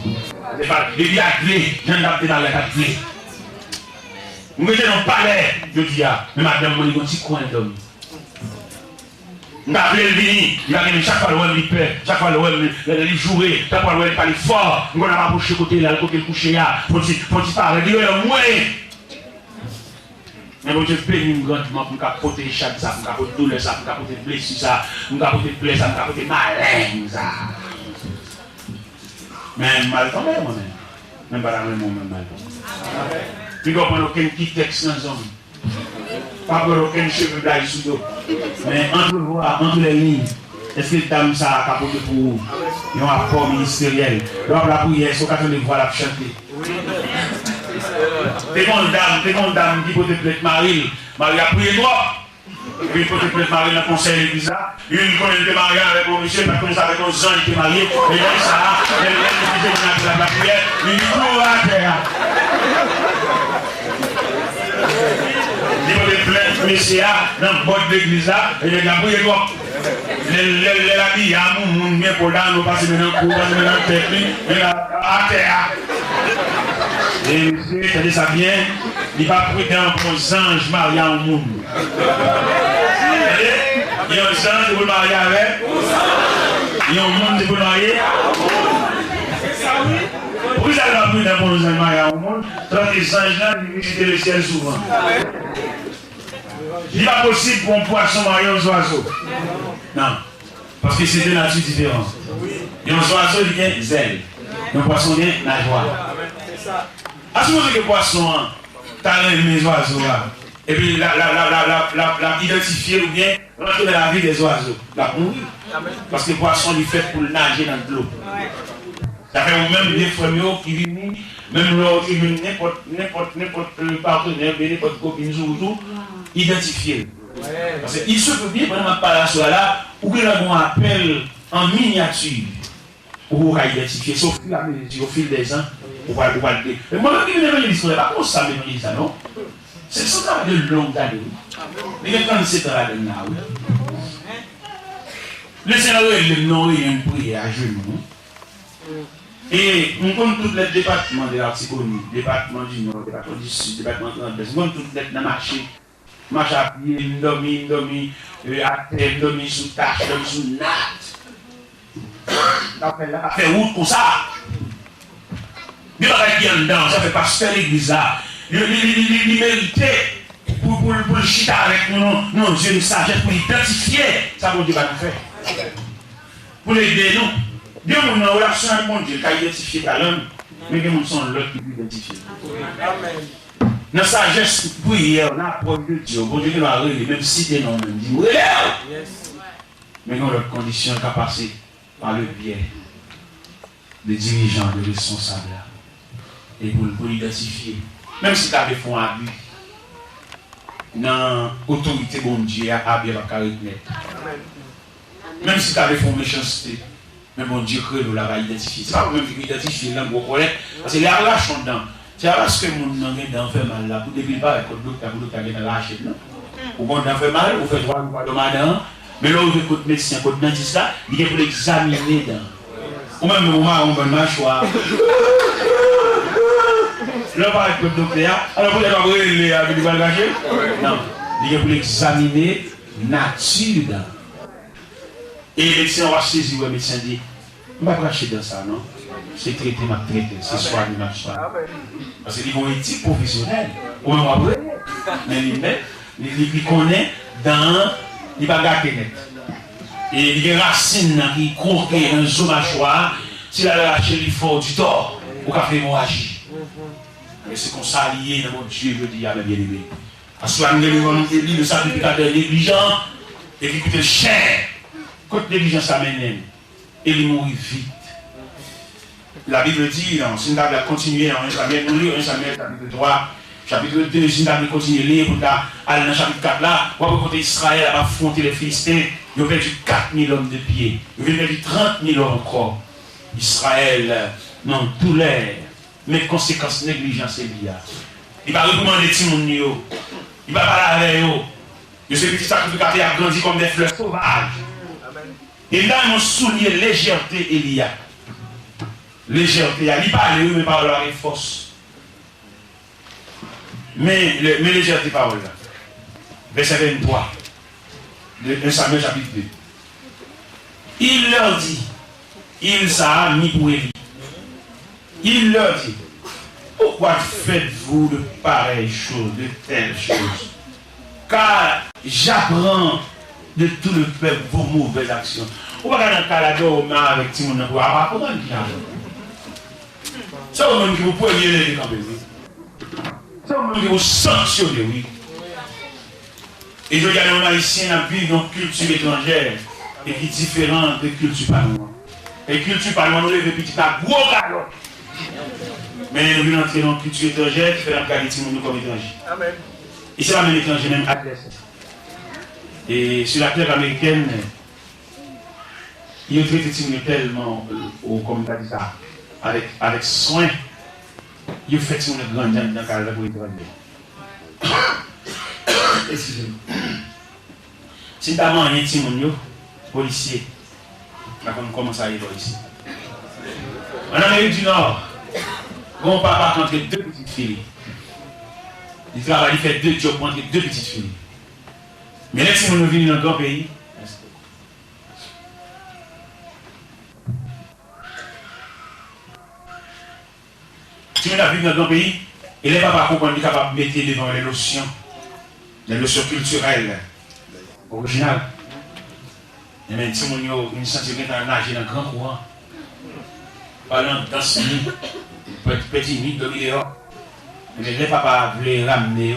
Et puis, à clé, j'en ai dans la clé. Vous mettez dans le palais, je dis, ah, mais madame, mon petit coin d'homme. Nous avons venu, il a chaque fois le il perd, chaque fois le jouer, chaque fois le parle fort, nous avons approché côté là, le côté couché là, pour qu'il parle, il est moins. Mais bon Dieu bénit grandement pour capoter chaque ça, pour capoter douleur ça, pour capoter blessure ça, pour capoter plaie ça, pour capoter malin ça. Mais mal tombé, moi-même. Même pas la même moment, mal tombé. Tu ne comprends aucun petit texte dans le zone. Pas pour aucun cheveu blague sous l'eau. Mais entre les lignes, est-ce que dame ça a capoté pour vous? Il y a un rapport ministériel. Donc la prière, il faut qu'on les voit la chanter. T'es mon dame qui peut te plaire Marie. Marie a prié toi. Et puis il peut te plaire Marie dans le conseil de l'église là. Une connaît le marié avec mon monsieur, parce qu'on avec nos gens qui étaient mariés. Et là, ça, elle est la prière. Il dit tout à terre. Il peut te plaire monsieur dans le bord de l'église là. Et il a prié toi. Les habits, il y a un monde bien pour là, nous passons maintenant pour passer maintenant tête, mais à terre. Et monsieur, c'est ça bien, il va prudent pour un ange marié au monde. Il y a un ange qui vous marier avec, il y a un monde qui vous marier. Pourquoi ça va prudent pour un ange marié au monde? Tant que les anges là, ils visitent le ciel souvent. Il n'est pas possible pour un poisson marié aux oiseaux. Non, parce que c'est deux natures différentes. Il y a un oiseau qui vient zèle, un poisson vient nageoire. À ce moment que le poisson, tu as les oiseaux là, et puis la identifier ou bien rentrer dans la vie des oiseaux, la mourir. Parce que le poisson il fait pour nager dans l'eau. Ça fait même des femmes qui viennent, même l'autre qui viennent, n'importe partenaire, n'importe copine, tout, identifier. Parce qu'il se peut bien, pendant ma parole là, ou que l'on appelle en miniature, pour identifier, sauf au fil des ans, pour voir le dire. Mais moi, je ne vais pas dire pas comme ça, mais ça, non? C'est ça travail de longue année. Il y a 37 ans là-dedans. Le Seigneur est le nom et une prière à genoux. Et on compte tous les départements de l'Articonie, département du Nord, département du Sud, département de l'Est, on compte tous les dans le marché. Marche à pied, une demi, à terre, demi sous tâche, demi sous natte. On fait route comme ça. Il va y aller dedans, ça fait pasteur l'église là. Il méritait pour le chita avec nos yeux de sagesse, pour identifier ça qu'on Dieu va nous faire. Pour l'aider nous. Dieu nous a une relation avec mon Dieu qui a identifié ta langue, mais que nous sommes l'autre qui peut identifier. Dans la sagesse, prière, on a preuve de Dieu. Bon Dieu qui nous a révélé, même si tu es non, même dit, oui, mais nous, notre condition est passée par le biais des dirigeants, des responsables. Et pour l'identifier, même si tu avais fait un abus, dans l'autorité de Dieu, à bien la reconnaître. Même si tu avais fait une méchanceté, mais bon Dieu crée nous la identifier. C'est pas même qui identifie là, vous connaissez, parce que les relâches sont dedans. C'est parce que mon nom est dans fait mal là, pour depuis pas avec le docteur, pour le dans la chaîne. Ou bon dans fait mal, vous faites droit de madame, mais là vous écoutez médecin, vous dentiste là, il est pour l'examiner dans. Ou même au moment où on va mâchoire. Là, par avec le docteur, alors vous n'avez pas brûlé avec du bagage? Non, il est pour l'examiner nature. Et le médecin va saisir, le médecin dit, on va pas cracher dans ça, non? C'est traité, ma traité, c'est soigné, ma soigné. Parce qu'ils ont une éthique professionnelle. Ou même après, mais il connaît dans les bagages net. Et il y a des racines qui courent dans une zone mâchoire, s'il a lâché l'effort du tort, ou qu'a fait hémorragie. Mais c'est comme ça lié dans mon Dieu, je dis à mes bien-aimés. Parce que le sacrificateur négligent et qui coûte cher. Quand négligence amène, il mourit vite. La Bible dit, si nous avons continué dans 1 Samuel, nous lisons 1 Samuel chapitre 3, chapitre 2, si nous avons continué à lire, pour aller dans le chapitre 4 là, on va côté Israël a affronté les Philistins, ils ont perdu 4000 hommes de pied, ils ont perdu 30 000 hommes encore. Israël, non, tout l'air, mais conséquences négligence et liées. Il va recommander Timoun, il va parler avec eux. Je sais que petit sacrificateur a grandi comme des fleurs sauvages. Et là, ils souligné légèreté Elia. Légèreté, il parle, mais par la force. Mais légèreté parole là. Verset 23 de Samuel chapitre 2. Il leur dit, il s'est mis pour Élie. Il leur dit, pourquoi faites-vous de pareilles choses, de telles choses? Car j'apprends de tout le peuple vos mauvaises actions. On va regarder un calado avec Timon pour apprendre. C'est vous-même qui vous pouvez les camper. C'est vous-même qui vous sanctionnez, oui. Et je regarde un haïtien qui vit dans une culture étrangère et qui est différente de culture parlementaire. Et culture parlementaire, nous levons petit à gros galop. Mais nous venons entrer dans une culture étrangère qui fait regarder Timon comme étranger. Amen. Et c'est la même étranger, même agressé. Et sur la terre américaine, il a traité Timon tellement, comme tu as dit ça, avec soin, il a fait Timon grand dans le cadre pour l'étranger. Excusez-moi. Si tu as mangé Timon, policier, on commence à aller ici. En Amérique du Nord, mon papa a rentré deux petites filles. Il travaille, il fait deux jobs entre deux petites filles. Mais là, si nous venons dans un grand pays, si nous venons dans un grand pays, et les papas comprennent qu'ils sont capables de mettre devant les notions culturelles originales. Et même si nous avons une sensibilité à nager dans un grand courant, parlant de danse, petit nid, dominer. Mais les papas voulaient ramener,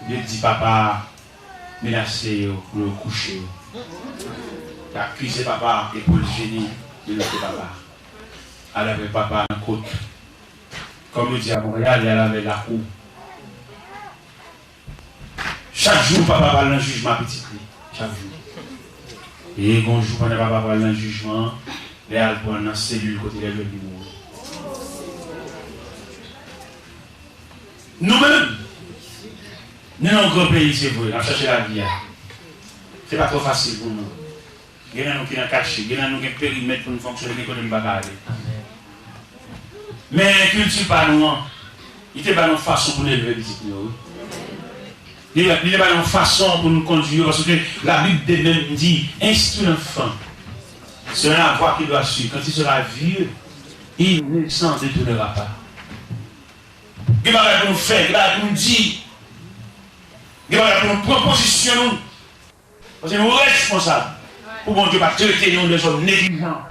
ils disent papa menacer pour le coucher. Il a accusé papa et pour le génie de notre papa. Elle avait papa en côte. Comme nous dit à Montréal, elle avait la cour. Chaque jour, papa parle d'un jugement petit. Chaque jour. Et quand jour, papa parle d'un jugement, elle prend dans la cellule côté de l'église. Nous-mêmes, nous sommes un grand pays, c'est vrai, à chercher la vie. Ce n'est pas trop facile pour nous. Il y a qui sont cachés, il y a qui ont un périmètre pour nous fonctionner, l'économie ne va pas aller. Mais culture pas nous, il n'y a pas une façon pour nous élever les petits. Il n'y a pas une façon pour nous conduire, parce que la Bible même dit, instruis l'enfant. C'est la voie qu'il doit suivre. Quand il sera vieux, il ne s'en détournera pas. Il va nous faire, il va nous dire, il va nous propositionner. Parce que nous sommes responsables. Pour bon Dieu, pas traiter nous des hommes négligents.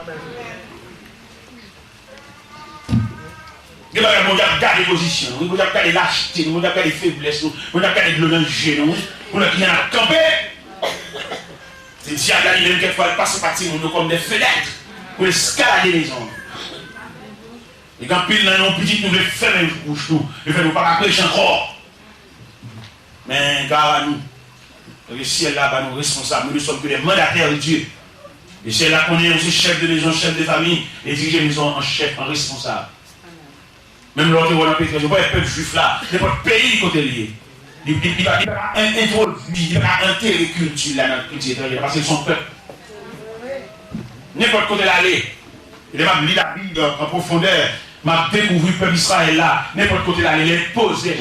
Il va nous garder position, il va garder lâcheté, il va garder faiblesse, il va garder le danger, il va garder la camper. C'est diable, il même quelquefois passer par nous comme des fenêtres pour escalader les hommes. Et quand pile dans nos petites, nous voulons fermer les bouches, nous ne pas prêcher encore. Mais car nous, le ciel là, nous responsables, nous ne sommes que des mandataires de Dieu. Et c'est là qu'on est aussi chef de maison, chef de famille, et diriger maison en chef, en responsable. Même l'autre, on a pétré, je vois le peuple juif là, n'importe pays côté lié. Il va introduire, il va intégrer la culture là dans la culture étrangère, parce que c'est son peuple. N'importe côté l'aller, il va lire la Bible en profondeur. M'a découvert le peuple Israël là, n'importe côté là, il est posé.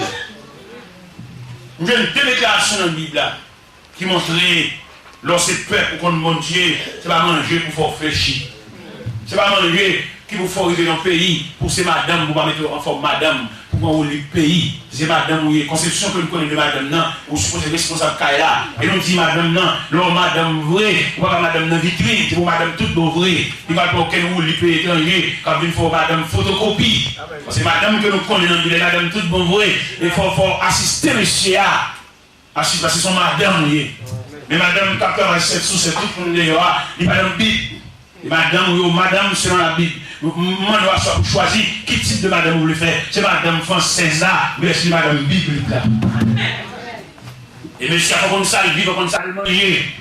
J'ai une déclaration dans la Bible là, qui montrait, lorsque peuple pour qu'on demande Dieu, c'est pas manger pour faire fléchir. C'est pas manger qui vous faut arriver dans le pays, pour ces madame, vous ne pas mettre en forme madame, pour qu'on le pays. C'est madame, oui, conception que nous connaissons de madame, non, vous supposez responsable là. Et nous dit madame, non, non, madame vrai, ou pas madame dans vitrine, c'est pour madame toute bon vrai. Il va pas aucun ou le pays étranger, quand il faut madame photocopie. C'est madame que nous connaissons, il est madame toute bon vrai. Il faut assister monsieur à, assister parce que c'est son madame, oui. Mais madame, 87 sous, c'est tout le monde dehors, il va dans la Bible. Madame, selon la Bible. Moi, dois choisir quel type de madame vous voulez faire. C'est madame française là, mais c'est madame biblique là. Et monsieur, il faut qu'on ça, il vit, il faut qu'on ça, il manger.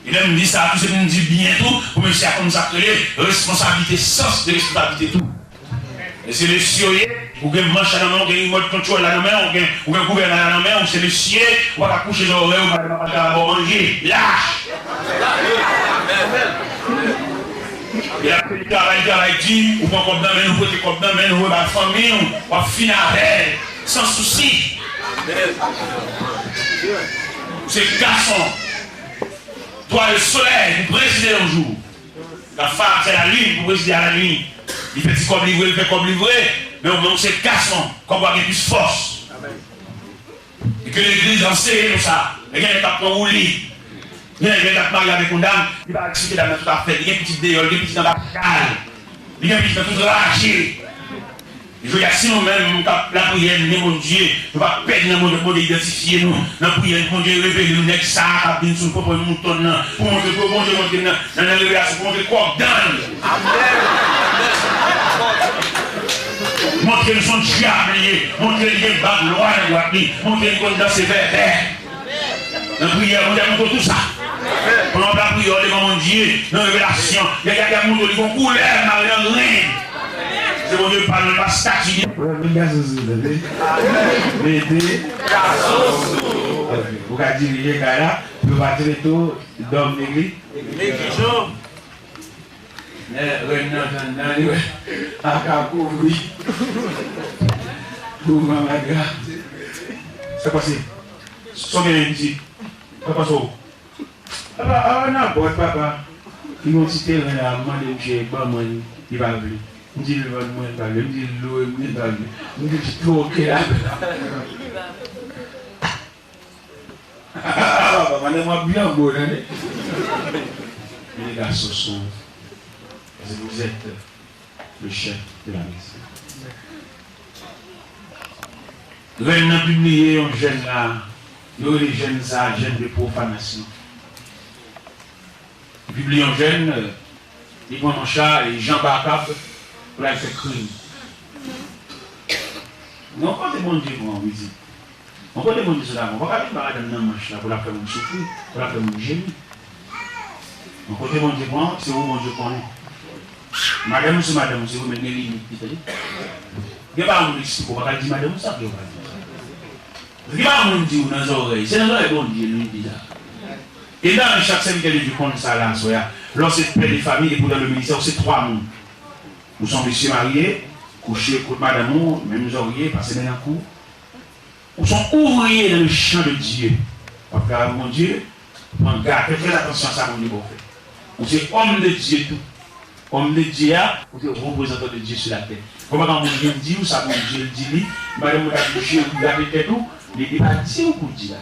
Il aime dire ça, tout ce qu'on dit bientôt, pour monsieur, comme ça, responsabilité, sens de responsabilité tout. Et c'est le ciel, ou bien manche à la main, ou bien mode contrôle à la main, ou bien gouverneur à la main, ou c'est le ciel, ou va coucher dans l'oreille, ou va manger. Lâche! Et après le travail dit, ou pas comme dans mais nous côté comme dans mais nous la famille, on va finir avec sans souci. C'est garçon. Toi le soleil, vous présidez un jour. La femme c'est la lune, vous présidez à la nuit. Il fait comme livré, il fait comme livré, mais au moins c'est garçon, qu'on va avoir plus force. Et que l'église enseigne ça. Et qu'il y a des tapons roulés. Il y a des tapons avec une dame, il va expliquer dans tout à fait. Il y a une petite déole, il y a une petite dans la cale. Il y a une petite dans tout lâché. Je veux dire, si nous-mêmes, la prière, mon Dieu, nous ne pas perdre dans le monde d'identifier nous. La prière, mon Dieu, révéler nous, ça, à venir sur le propre mouton, pour montrer que mon Dieu, monter dans la révélation, pour montrer quoi donne. Montrer son diable, montrer les bagues loin de droite, montrer qu'on dans ses verres. La prière, on a montré tout ça. Pendant la prière, mon Dieu, dans la révélation, il y a des gens qui vont couler, dans rien. C'est bon Dieu parle pas statue. Vous avez dit, il y a là, vous avez dit, tout, d'homme l'église. C'est passé. Sommez ici. Papa Sou. Ah non, papa. Ils vont citer là, demander monsieur, il va venir. Je dis le vent, je dis l'eau, je dis tout ok là. Ah, papa, moi bien beau, hein. Les garçons sont. Vous êtes le chef de la mission. Nous avons publié un jeune là, nous les jeunes là, jeunes de profanation. Nous publions un jeune, ils prennent en charge les Jean Barcap pour la faire crime. Non, pas de bon Dieu pour en visite. On peut demander cela, on va pas dire madame dans manche là pour la faire souffrir, pour la faire gémir. On peut demander pour c'est où mon Dieu connaît. Madame, c'est vous mettez les limites. Il n'y a pas un risque pour pas dire madame, ça peut pas dire. Il n'y a pas un dit dans les oreilles, c'est dans les oreilles bon Dieu, lui dit là. Et dans chaque serviteur du compte ça là, lorsque père de famille et pour dans le ministère, c'est 3 mois. Nous sommes messieurs mariés, couchés contre madame, même oreillers, passés dans la cour. Nous sommes ouvriers dans le champ de Dieu. Parce que mon Dieu, on garde très attention à ça, mon Dieu, bon fait. On est homme de Dieu tout. Homme de Dieu, on est représentant de Dieu sur la terre. Comment quand mon Dieu dit, ou ça, mon Dieu dit, madame, on a touché, vous avez fait tout, il n'est pas dit ou pour dire.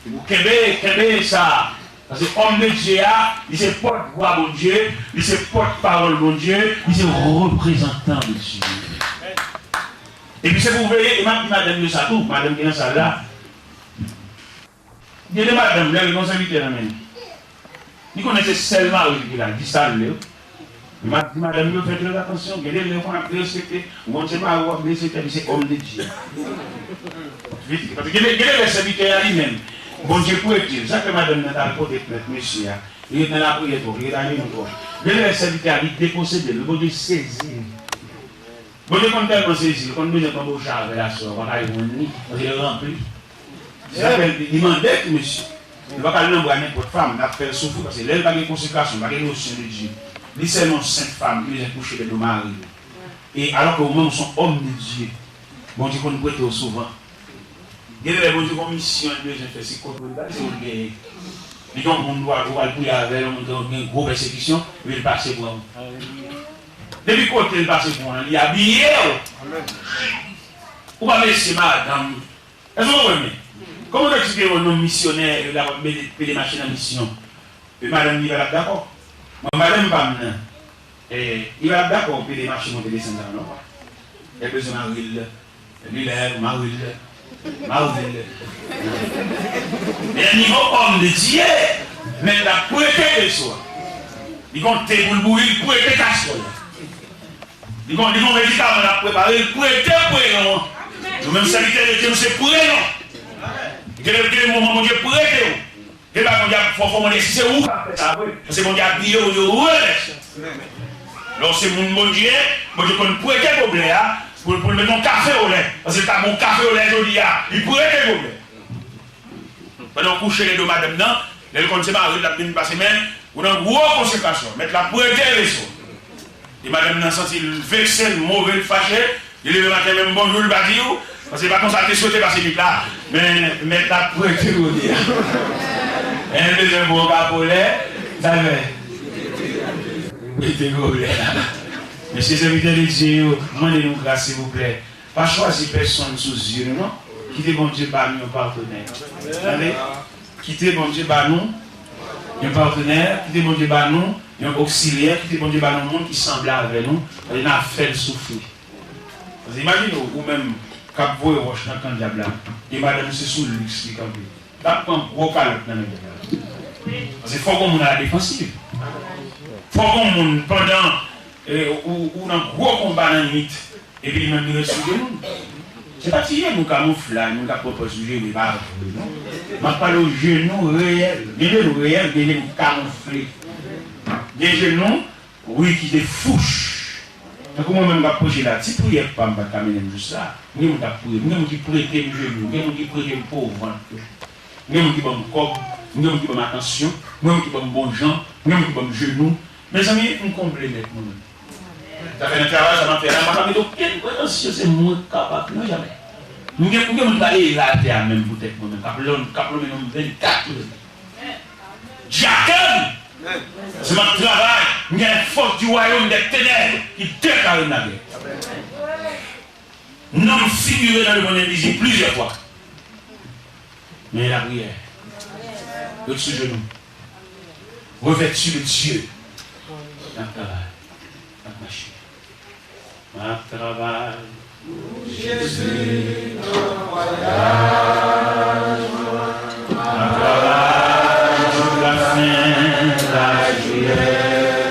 Vous qu'aimez ça. Parce que homme de Dieu, il se porte-voix mon Dieu, il se porte-parole mon Dieu, il se représentant de Dieu. Et puis c'est vous voyez, et même madame de ça tout, madame qui est dans ça là. Il y a des madame, là, ils vont s'inviter là même. Ils connaissent seulement qui là, dit ça là. Madame, vous faites attention, il y a des gens qui ont respecté, mon Dieu m'a respecté, c'est homme de Dieu. Parce que il y a des serviteurs à lui-même. Bon Dieu pour être, ça que madame n'a pas côté monsieur, il est dans la prière, il est dans les mots. Il y a des serviteurs à lui déposséder, le bon Dieu saisir. Bon Dieu comme tellement saisir, quand nous avons un char vers la soeur, on va aller remplir, on va remplir. Ça s'appelle demander, monsieur. Il ne va pas aller dans n'importe femme, il va faire souffrir parce que là, il n'y a pas de consécration, il n'y a pas de notion de Dieu. Il est seulement 5 femmes qui ont couché de nos maris. Et alors qu'au moment où sont hommes de Dieu, bon Dieu qu'on nous prête souvent. Il y a des bon Dieu comme mission, il y a des c'est contre le gars. Les gens qui doivent aller avec une grosse persécution, ils vont passer pour nous. Depuis côté il passe pour nous, il est habillé. Ou pas laisser madame. Est-ce que vous voyez? Comment expliquer au nom missionnaire, il a mis des machines en mission? Madame, il va être d'accord. Madame, il va être d'accord pour les machines monter descendre dans l'eau. Il y a besoin de Maril. Et niveau homme de Dieu, mais la prêté de soi. Ils vont te pour le bouillir, ils prêtent casserole. Ils vont médicaments la préparer, ils prêtent pour eux. Nous-mêmes, serviteurs de Dieu, nous c'est pour eux. Quel moment mon Dieu prête? Et là, mon Dieu, il faut demander si c'est où? Parce que mon Dieu a habillé au Dieu. Alors, c'est mon Dieu, mon Dieu, qu'on prête pour blé, pour mettre un café au lait. Parce que tu as mon café au lait, je dis, il prête pour blé. Pendant coucher les deux madame, Elle compte se marier, la peine passer, mais on a une grosse conséquence. Mettre la prêter les sons. Et madame n'a senti le vexé, le mauvais, le fâché. Il est le matin même bonjour, le badi, parce que c'est pas comme ça que sauté par ces là. Mais mettre la prêter au dire. Un deuxième bon capolet, ça fait. Monsieur le serviteur de Dieu, demandez-nous grâce s'il vous plaît. Pas choisir personne sous yeux, non? Quittez bon Dieu par nous, un partenaire. Allez, quittez bon Dieu par nous, un partenaire, quittez bon Dieu par nous, un auxiliaire, quittez bon Dieu par nous, un monde qui semble avec nous, il a fait souffrir. Parce que imaginez, ou même, quand vous voyez roche dans le camp diable, et madame, c'est sous le luxe qui campe. Là, prend un gros calotte dans le diable. Parce qu'il faut qu'on ait la défensive. Il faut qu'on ait pendant, ou dans un gros combat dans la nuit, et puis même nous ressoudre nous. C'est pas si nous camouflons, nous proposons sujet de barbe. Je parle aux genoux réels. Des genoux réels, des genoux camouflés. Des genoux, oui, qui des fouches. Donc, moi-même, je vais approcher là. Si prière, je ne vais pas t'amener juste ça. Je vais prier. Je vais prêter le genou. Je vais prêter le pauvre. Je vais prêter le corps. Je vais prêter attention. Je vais prêter bon gens. Je vais prêter le genou. Mes amis, on complète nous-mêmes. Ça fait un travail, ça m'a fait un travail. Donc, c'est moins capable. Non, jamais. Nous avons aller là, même peut-être moi-même. Capelon, 24 heures. Jacob, c'est mon travail. Il y a une force du royaume des ténèbres qui déclare la guerre. Nous avons figuré dans le monde invisible plusieurs fois. Mais la prière, le sous genou, revêtu de Dieu. Un travail, un marché. Un travail. Jésus, notre voyage, un travail, la fin, la juillet.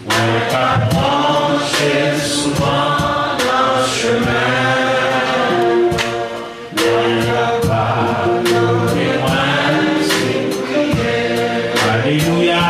On va pencher souvent dans le chemin. Mais la part de témoin, c'est prier. Alléluia.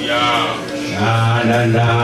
La la la.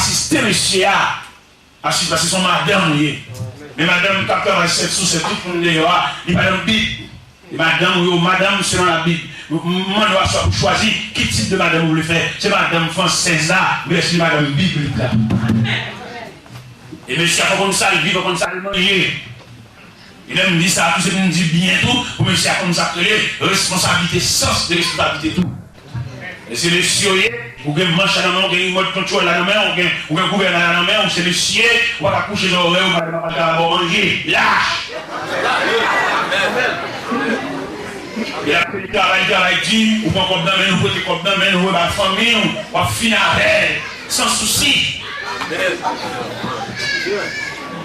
assister monsieur à assister parce que son madame oui. Mais madame capteur 7 sous c'est tout le monde dehors, il pas dans Bible. Madame selon la Bible. Moi dois choisir quel type de madame vous voulez faire. C'est madame française là, ou est-ce madame biblique là. Et monsieur a comme ça, il vit comme ça, il mange. Il me dit ça, tout ce qu'il me dit bientôt, pour monsieur a comme ça, responsabilité, sens de responsabilité tout. Et c'est le sioyer, ou bien manche à la main, ou bien mode contrôle à la main, ou bien gouverneur à la main, ou c'est le sier, ou va coucher dans l'oreille, ou va manger. Lâche! Il a fait le travail dit, ou pas comme dans le côté comme dans le nouveau, la famille, ou va finir avec, sans souci.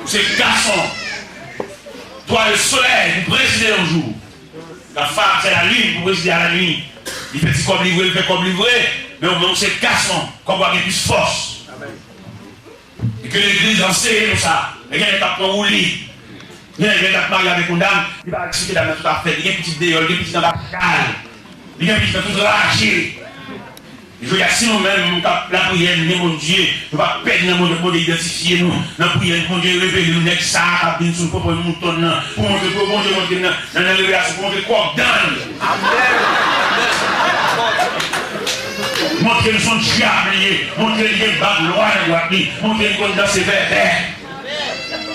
C'est garçon. Toi, le soleil, vous présidez un jour. La femme, c'est la lune, vous présidez à la nuit. Il fait comme livré, il fait comme livré. Mais au moins, c'est garçon, qu'on va avoir plus de force. Et que l'église enseigne comme ça. Et qu'il y a des tapes pour rouler. Il y a des tapes mariés avec une dame, il va expliquer la même tout à fait. Il y a une petite déole, il y a une petite dans la cale. Il y a une petite dans tout lâché. Je veux dire, si nous-mêmes, la prière, mon Dieu, nous ne va pas perdre dans le monde identifier nous. Dans la prière, mon Dieu, révéler nous, avec ça, avec nous, pour nous mouton, pour montrer, pour montrer, dans la révélation, pour montrer quoi donne. Montrer nous son diable, montrer les bagues loin, montrer nous dans ses verres.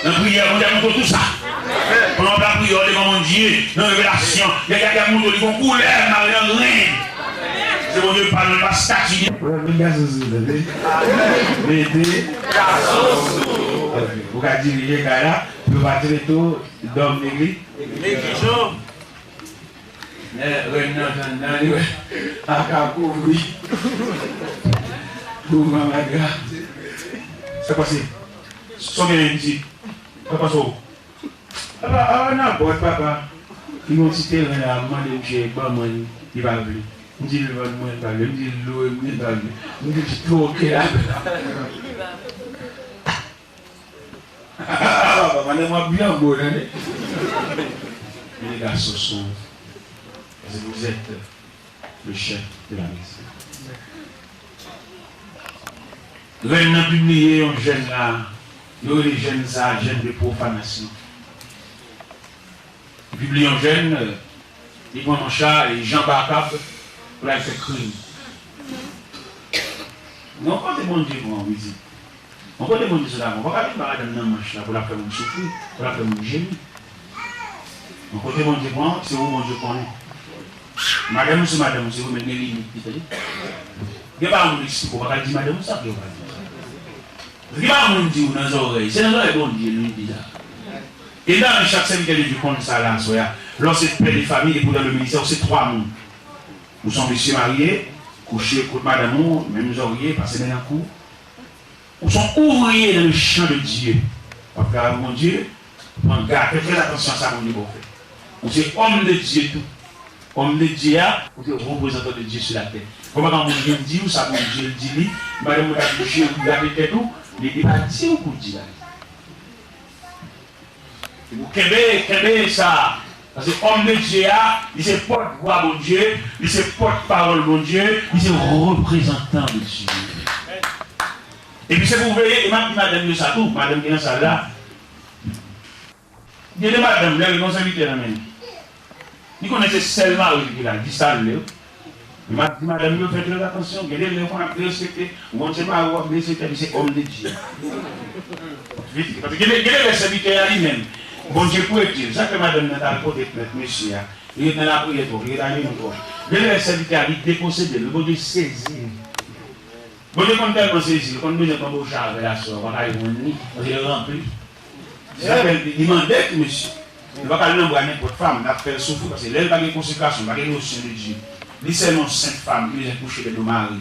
Dans la prière, on a montré tout ça. Pendant la prière, devant mon Dieu, dans la révélation, il y a montré les couleurs, dans rien. C'est mon Dieu parle de la statue. Vous avez dit, il y a là, vous avez dit, d'homme négligé. C'est quoi c'est? Son bien dit. Papa so. Ah non, bon papa. Ils m'ont cité là, moi de j'ai pas moi, il va venir. Je dis le moi pas, je dis l'eau il va venir. Je dis tout OK là. Ah papa, moi bien beau là. Les garçons sont vous êtes le chef de la maison. Nous avons publié un jeune là, nous les jeunes ça, jeunes de profanation. Publié un jeune, il prend un chat et Jean Bacap pour la faire crime. Non, pas de bon Dieu pour en visite. On peut demander cela, on va pas dire madame dans manche là pour la faire souffrir, pour la faire gémir. On peut demander pour c'est où mon Dieu connaît. Madame, c'est vous mettez les limites. Il n'y a pas un risque, on va dire madame, ça, il n'y a pas un dit dans les oreilles, c'est dans les bon Dieu, lui dit là. Et dans chaque serviteur du compte ça là, lorsque c'est père de famille et pour dans le ministère, c'est 3 mots. Nous sommes messieurs mariés, couchés, contre madame, même ouvriers, passés dans la cour. Nous sommes ouvriers dans le champ de Dieu. Parce que mon Dieu, prends garde, faites attention à ça, mon Dieu, vous faites. Vous êtes homme de Dieu tout. Homme de Dieu, vous êtes représentant de Dieu sur la terre. Comment quand mon Dieu dit, ou ça mon Dieu dit, madame, vous avez touché, vous avez fait tout, il n'est pas dit ou pour dire. Vous qu'aimez ça. Parce que homme de Dieu, il se porte-voix mon Dieu, il se porte-parole mon Dieu, il se représentant de Dieu. Et puis c'est vous voyez, et madame de ça tout, madame qui est dans ça là. Il y a des madame, là, ils vont s'inviter dans la main. Ils connaissent seulement qui a dit ça, madame, vous faites très attention, vous allez respecter, vous ne savez pas avoir respecté, c'est homme de Dieu. Parce que les serviteurs lui-même, bon Dieu pour être, ça que madame n'a pas le côté de monsieur, il est dans la prière, il est dans les moutons. Les serviteurs, il dépossédé, le bon Dieu saisit. Bon Dieu, quand tellement saisi, quand nous avons beau char avec la soeur, on a eu un nid, on est rempli. Il demandait que monsieur. Il ne va pas l'envoyer n'importe femme, il va faire souffrir parce que là, il n'y a pas de consécration, il n'y a pas de notion de Dieu. Il c'est seulement 5 femmes qui les ont couchées de nos maris.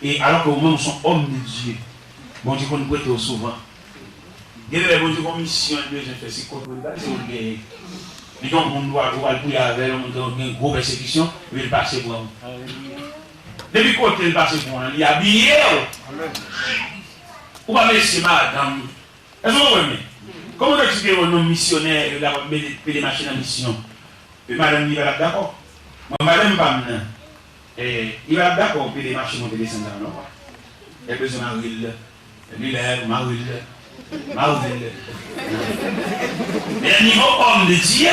Et alors que nous sommes hommes de Dieu, bon Dieu, qu'on nous prête souvent. Il y a des bon Dieu, comme mission, Dieu, j'ai fait c'est contre le bas, c'est le gay. Et donc, on doit prier avec une grosse persécution, il va passer pour nous. Depuis côté il passe pour nous, il est habillé. Ou pas laisser madame. Est-ce que vous voyez? Comment vous expliquez au nom missionnaire, il a des machines à mission? Et madame, il va être d'accord. Madame, il va être d'accord pour les machines de descendre dans l'eau. Il y a besoin d'un ril. L'élève, Marie. Et à niveau homme de Dieu,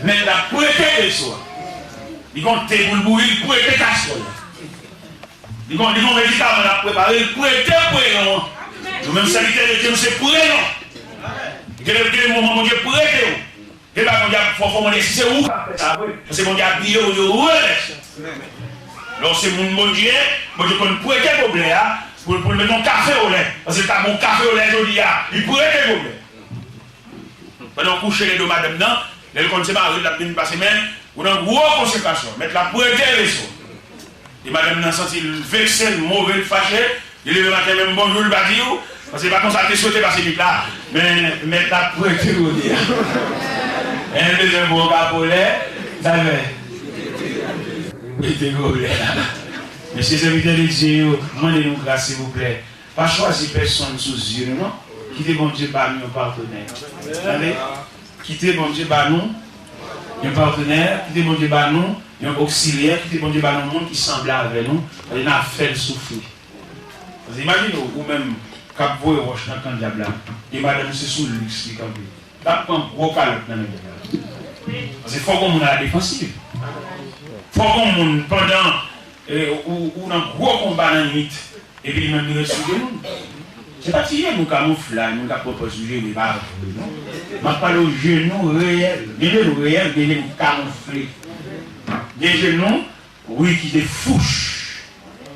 mais la prêté de soi. Ils vont te pour le bouillir, ils prêtent casserole. Ils vont médicaments à préparer, ils prêtent pour non. Nous-mêmes, salutaire de Dieu, c'est pour non. Quel moment mon Dieu prête. Et là, mon Dieu, il faut demander si c'est où. Parce que mon Dieu a dit, alors c'est mon Dieu, mon Dieu, qu'on prête pour le pour le mettre un café au lait. Parce que tu as mon café au lait, je dis, il pourrait être problème. Pendant coucher les deux madame, non, les conseils mariés, la semaine passée, mais on a une grosse conséquence. Mettre la prêter les choses. Et madame n'a senti le vexé, le mauvais, le fâché. Il est le matin même bonjour, le badi, parce que c'est pas comme ça que tu souhaitais passer vite là. Mais mettre la prêter au lait. Un deuxième bon café au lait, ça fait. Mettez au lait. Messieurs les invités de Dieu, demandez-nous grâce, s'il vous plaît. Pas choisir personne sous yeux, non? Quittez bon Dieu par nous, un partenaire. Allez? Quittez bon Dieu par nous, un partenaire. Quittez bon Dieu par nous, un auxiliaire. Quittez bon Dieu par nous, un monde qui semble avec nous. Il a fait le souffrir. Imaginez, ou même, quand vous voyez roche dans le diable, et madame, c'est sous le luxe qui est campé. D'abord, un gros calotte dans le diable. Parce qu'il faut qu'on ait la défensive. Il faut qu'on ait pendant. Ou dans un gros combat dans la nuit, et puis même nous sur nous. Ce n'est pas si nous camouflons, nous proposons sujet de barbe. Je parle aux genoux réels, des genoux réels, des genoux camouflés. Des genoux, oui, qui des fouches.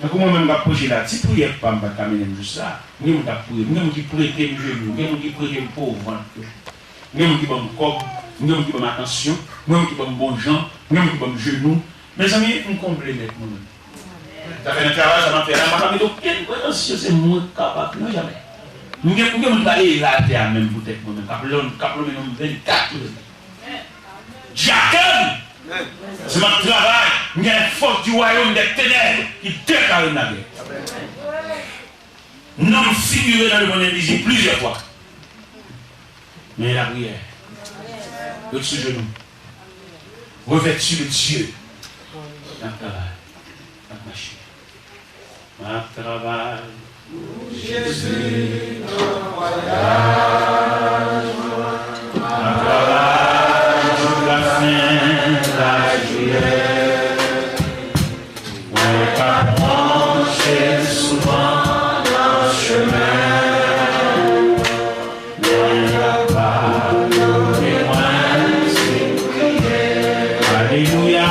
Donc, moi-même, je approcher là, si vous ne pouvez pas me camener juste ça, nous avons qui prêter le genou, nous avons qui prêter le pauvre, nous avons qui bon corps, nous avons qui bon attention, nous avons qui bon bon gens, nous avons qui bon genou. Mes amis, nous complétons nous-mêmes. Ça fait un travail, ça m'a fait un peu de c'est moins capable, non jamais. Nous avons aller là, même peut-être moi-même, Caplon, 24 Jacob, c'est mon travail, il y a une force du royaume des ténèbres qui déclare la guerre. Nous avons figuré dans le monde invisible plusieurs fois. Mais la prière, au-dessus de nous, revêtu de Dieu, dans le travail, dans la machine. Ma travail, Jésus, mon voyage, ma travail, la fin, la juillet, on va brancher souvent dans le chemin, mais la part de loin, c'est prier, alléluia.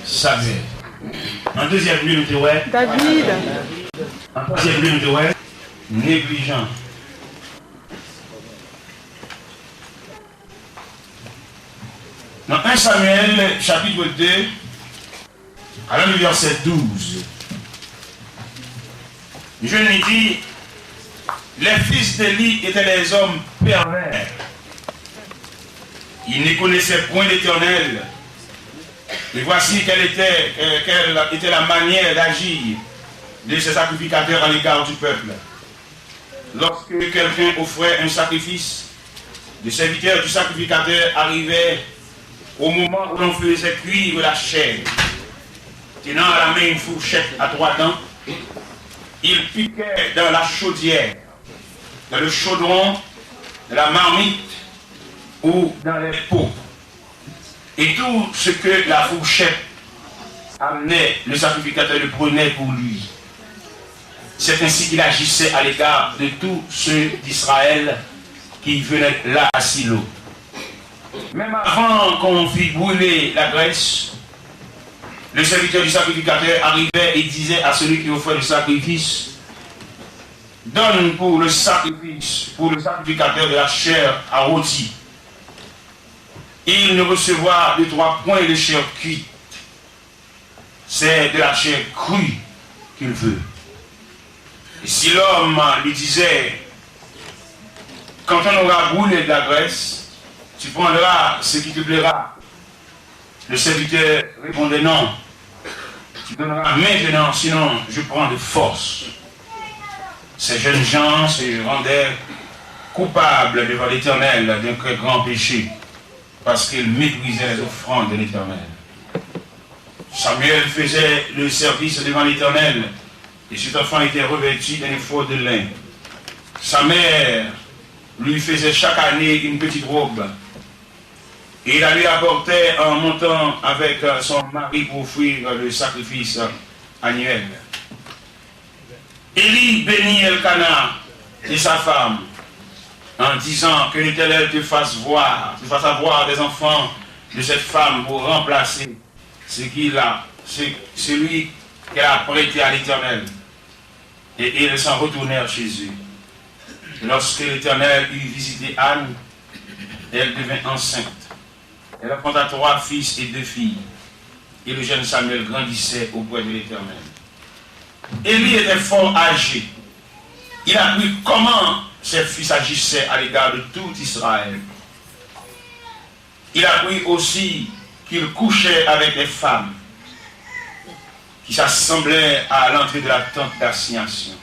Samuel. En deuxième lieu, nous avons David. En troisième lieu, nous avons négligent. Dans 1 Samuel, chapitre 2, à le verset 12, je lui dis, les fils d'Élie étaient des hommes pervers. Ils ne connaissaient point l'Éternel. Et voici quelle était la manière d'agir de ces sacrificateurs à l'égard du peuple. Lorsque quelqu'un offrait un sacrifice, le serviteur du sacrificateur arrivait au moment où l'on faisait cuire la chair. Tenant à la main une fourchette à 3 dents, il piquait dans la chaudière, dans le chaudron, de la marmite ou dans les pots. Et tout ce que la fourchette amenait, le sacrificateur le prenait pour lui. C'est ainsi qu'il agissait à l'égard de tous ceux d'Israël qui venaient là à Silo. Même avant qu'on fît brûler la graisse, le serviteur du sacrificateur arrivait et disait à celui qui offrait le sacrifice, donne pour le sacrifice, pour le sacrificateur de la chair à rôti. Il ne recevra de 3 points de chair cuite. C'est de la chair crue qu'il veut. Et si l'homme lui disait, quand on aura brûlé de la graisse, tu prendras ce qui te plaira. Le serviteur répondait non. Tu donneras maintenant, sinon je prends de force. Ces jeunes gens se rendaient coupables devant l'Éternel d'un très grand péché, parce qu'ils méprisaient les offrandes de l'Éternel. Samuel faisait le service devant l'Éternel, et cet enfant était revêtu d'un éphod de lin. Sa mère lui faisait chaque année une petite robe, et il la lui apportait en montant avec son mari pour offrir le sacrifice annuel. Élie bénit Elkana et sa femme en disant que l'Éternel te fasse avoir des enfants de cette femme pour remplacer celui qu'elle a prêté à l'Éternel. Et ils s'en retournèrent chez eux. Lorsque l'Éternel eut visité Anne, elle devint enceinte. Elle enfanta 3 fils et 2 filles. Et le jeune Samuel grandissait auprès de l'Éternel. Élie était fort âgé. Il a appris comment ses fils agissaient à l'égard de tout Israël. Il a appris aussi qu'il couchait avec des femmes qui s'assemblaient à l'entrée de la tente d'assignation.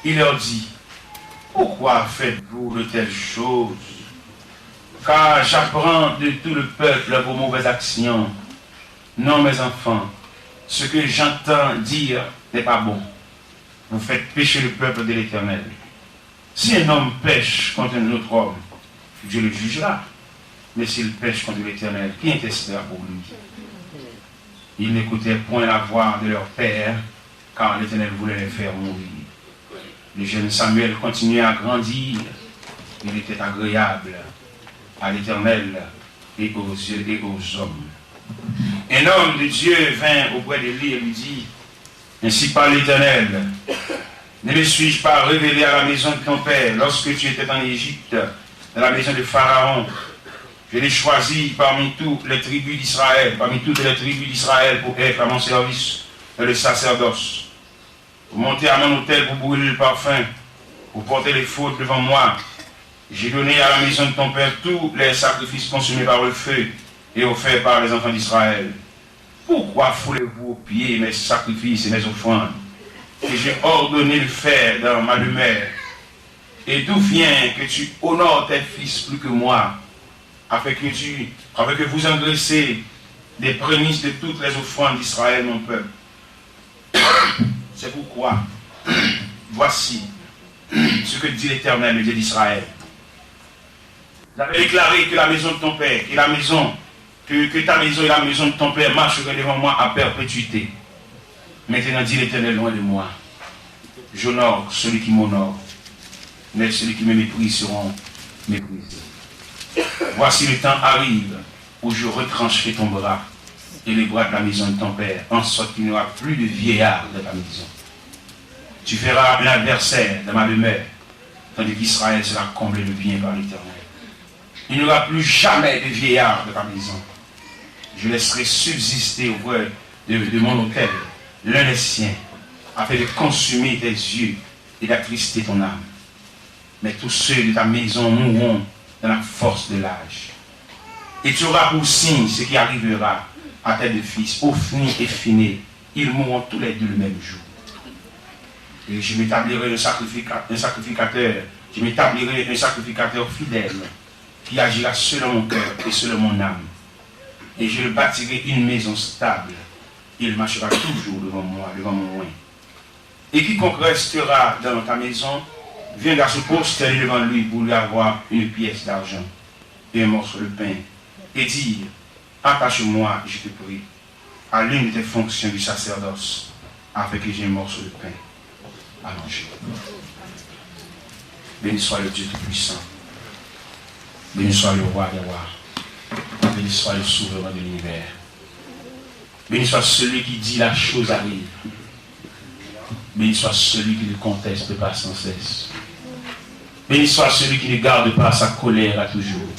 Il leur dit, pourquoi faites-vous de telles choses? Car j'apprends de tout le peuple vos mauvaises actions. Non, mes enfants, ce que j'entends dire n'est pas bon. Vous faites pécher le peuple de l'Éternel. Si un homme pêche contre un autre homme, Dieu le jugera. Mais s'il pêche contre l'Éternel, qui intercédera pour lui? Ils n'écoutaient point la voix de leur père, car l'Éternel voulait les faire mourir. Le jeune Samuel continuait à grandir. Il était agréable à l'Éternel et aux yeux et aux hommes. Un homme de Dieu vint auprès de lui et lui dit, ainsi parle l'Éternel, ne me suis-je pas révélé à la maison de ton père lorsque tu étais en Égypte, dans la maison de Pharaon? Je l'ai choisi parmi toutes les tribus d'Israël, pour être à mon service dans le sacerdoce, pour monter à mon autel pour brûler le parfum, pour porter les fautes devant moi. J'ai donné à la maison de ton père tous les sacrifices consumés par le feu et offerts par les enfants d'Israël. Pourquoi foulez-vous aux pieds mes sacrifices et mes offrandes que j'ai ordonné de faire dans ma demeure? Et d'où vient que tu honores tes fils plus que moi, afin que vous engraissez des prémices de toutes les offrandes d'Israël, mon peuple? C'est pourquoi, voici ce que dit l'Éternel, le Dieu d'Israël. J'avais déclaré que la maison de ton père, que ta maison et la maison de ton père marcheraient devant moi à perpétuité. Maintenant, dit l'Éternel, loin de moi. J'honore celui qui m'honore, mais celui qui me méprise seront méprisés. Voici le temps arrive où je retrancherai ton bras et les bras de la maison de ton père, en sorte qu'il n'y aura plus de vieillard de ta maison. Tu feras un adversaire dans ma demeure, tandis qu'Israël sera comblé de bien par l'Éternel. Il n'y aura plus jamais de vieillard de ta maison. Je laisserai subsister auprès de mon autel l'un des siens, afin de consumer tes yeux et d'attrister ton âme. Mais tous ceux de ta maison mourront dans la force de l'âge. Et tu auras pour signe ce qui arrivera à tes deux fils, Ophni et Phiné. Ils mourront tous les deux le même jour. Et je m'établirai un sacrificateur, fidèle, qui agira selon mon cœur et selon mon âme. Et je le bâtirai une maison stable. Il marchera toujours devant moi, devant mon loin. Et quiconque restera dans ta maison viendra se prosterner devant lui pour lui avoir une pièce d'argent et un morceau de pain. Et dire, attache-moi, je te prie, à l'une des fonctions du sacerdoce, afin que j'ai un morceau de pain à manger. Béni soit le Dieu Tout-Puissant. Béni soit le Roi des Rois. Béni soit le Souverain de l'univers. Béni soit celui qui dit la chose arrive. Béni soit celui qui ne conteste pas sans cesse. Béni soit celui qui ne garde pas sa colère à toujours.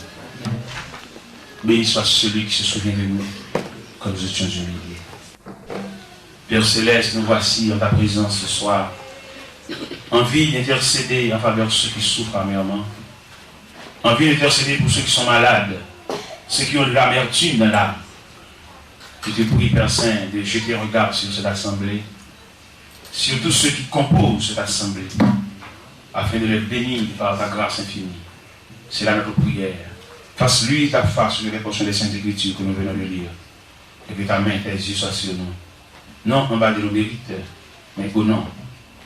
Béni soit celui qui se souvient de nous quand nous étions humiliés. Père Céleste, nous voici en ta présence ce soir, envie d'intercéder en faveur de ceux qui souffrent amèrement, envie d'intercéder pour ceux qui sont malades, ceux qui ont de l'amertume dans l'âme. Je te prie, Père Saint, de jeter un regard sur cette assemblée, sur tous ceux qui composent cette assemblée, afin de les bénir par ta grâce infinie. C'est là notre prière. Fasse-lui ta face sur les portions des Saintes Écritures que nous venons de lire, et que ta main, tes yeux soient sur nous. Non en bas de nos mérites, mais au nom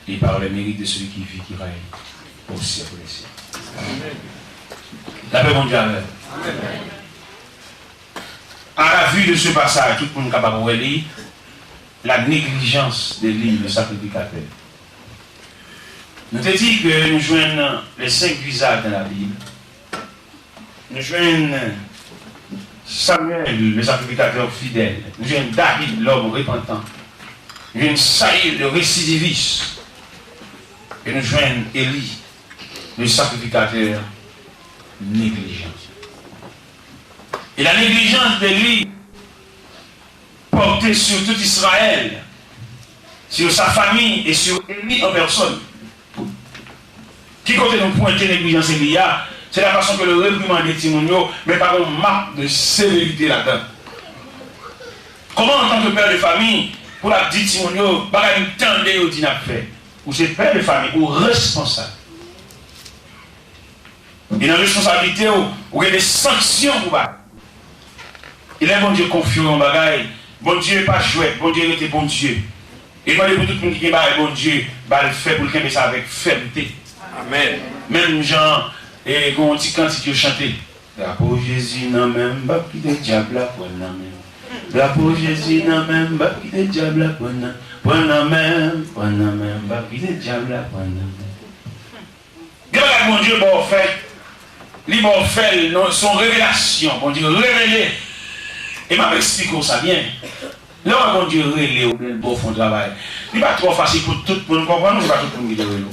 et par les mérites de celui qui vit, qui règne au siècle des siècles. Amen. La paix, mon Dieu. Amen. À la vue de ce passage, tout le monde est capable de lire la négligence des lignes de sacrificateur. Nous te dit que nous joignons les 5 visages dans la Bible. Nous joignons Samuel, le sacrificateur fidèle. Nous joignons David, l'homme repentant. Nous joignons Saïl, le récidiviste. Et nous joignons Élie, le sacrificateur négligent. Et la négligence d'Élie portait sur tout Israël, sur sa famille et sur Élie en personne. Qui compte nous pointer négligence Élia, c'est la façon que le réprimande des Timonio, mais par une marque de sévérité là-dedans. Comment en tant que père de famille, pour la petite Timonio, pas une tendée au dîner fait, ou c'est père de famille, ou responsable. Et dans la responsabilité, où il y a des sanctions pour ça. Il est bon Dieu confiant en bagaille. Bon Dieu n'est pas chouette, bon Dieu était bon Dieu. Et moi, pour tout le monde qui est bon Dieu, le fait pour le faire ça avec fermeté. Amen. Même Jean, et quand on dit quand il chanté. La pour Jésus, non même, pas qui de diable la pointe même. La pour Jésus, non même, pas qui de diable la pointe même, pas qui de diable la pointe même. Regarde mon Dieu, bon fait. Il m'a fait son révélation, bon Dieu, révélé. Et m'a expliqué ça bien. Là, mon Dieu, révélé au bon fond de travail. Il n'est pas trop facile pour tout le monde comprendre, c'est pas tout le monde qui te révèle.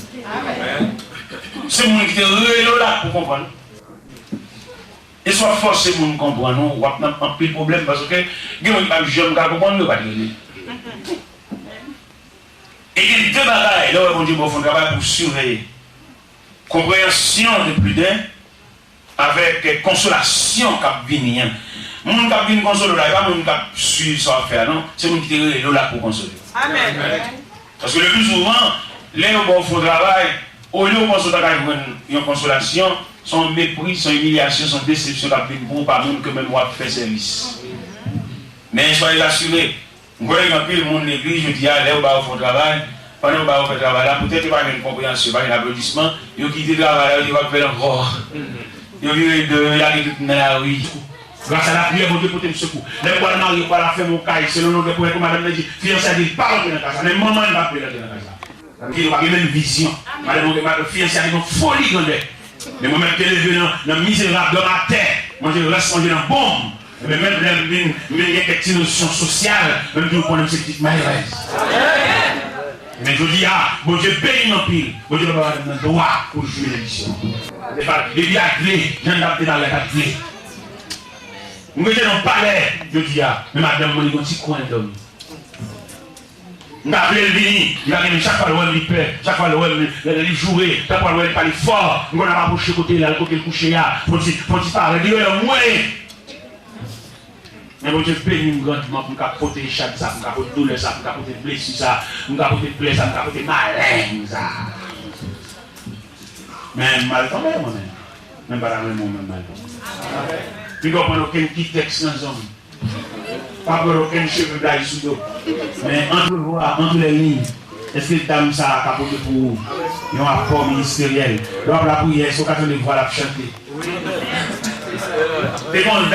C'est le monde qui te révèle là pour comprendre. Et soit forcé pour nous comprendre, on va pas un peu de problème parce que les gens qui ne comprennent pas, ils et il y a deux bagailles, là, mon Dieu, bon fond de travail pour surveiller. Compréhension de plus d'un. Avec consolation qui vient. Les gens qui viennent consoler, ce n'est pas les gens qui suivent ça à faire, non. C'est les gens qui sont là pour consoler. Amen. Parce que le plus souvent, les gens qui font travail, au lieu de consoler une consolation, son mépris, son humiliation, son déception qui viennent pour pas monde que même moi fait service. Mais soyez assurés, vous voyez un peu le monde de l'église, je dis, allez, on font travail. Pendant qu'on va faire travail là, peut-être pas une compréhension, pas un applaudissement, ils ont quitté le travail là, ils vont faire encore. Ils ont vu de la vie dans la rue. Grâce à la prière, mon Dieu, pour te secours. Les poils mariés, pour la faire mon caille, selon le nom de poètes, comme madame l'a dit, fiancée a dit, pas rentrer dans la casa. Mais maman, il va appeler dans la casa. Il va avoir une vision. Madame, fiancée a dit, une folie grande. Mais moi-même, je suis levé dans misérable, dans ma terre. Moi, je reste manger dans la bombe. Mais même, il y a quelques notions sociales, même si vous prenez ces petites maïraises. Mais je dis, bon Dieu paye mon pile. Bon Dieu va avoir un droit pour jouer l'émission. Il y a clé, j'en ai dans la clé. Vous mettez dans le palais, je dis, mais madame, vous avez un petit coin d'homme. Vous avez le vini, vous avez chaque fois le web peur, chaque fois le web jouer, chaque fois le web parler fort, vous n'avez pas bouché côté là, le côté couché là, faut qu'il parle, il y a moins. Mais bon Dieu paye nous grandement pour capoter chaque ça, pour capoter douleur ça, pour capoter blessure ça, pour capoter plaisir ça, pour capoter malin ça. Mais mal tombé moi-même. Même pas la même moment mal tombé. Puis on prend aucun petit texte dans zone. Pas pour aucun cheveu blague sous dos. Mais entre les lignes, est-ce que le dame ça a capoté pour vous? Il y a un rapport ministériel. Donc la prière, c'est quand on les voit la chanter. T'es une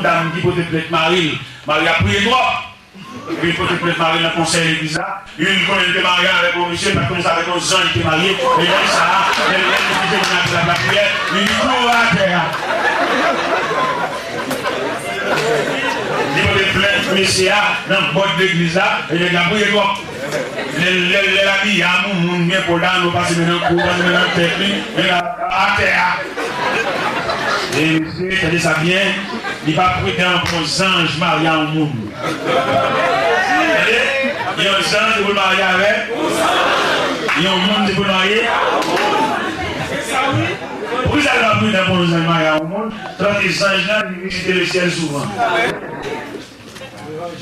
dame qui peut te plaire Marie. Marie a prié droit. Il peut te plaire Marie dans le conseil de l'église. Il connaît le mariage avec mon monsieur, parce qu'on savait qu'on s'en était marié. Et là, ça, la prière, il dit tout à terre. Il peut te plaire monsieur dans le bord de l'église. Et il a prié droit. Les habits, à mon monde, bien pour nous passer maintenant pour la technique, mais à terre. Et monsieur, c'est ça bien, il va prudent pour les anges mariés au monde. Il y a un ange qui vous marier avec, il y a un monde qui vous marier. Pourquoi ça va prudent pour les anges mariés au monde? Tant que les anges là, ils visitent le ciel souvent.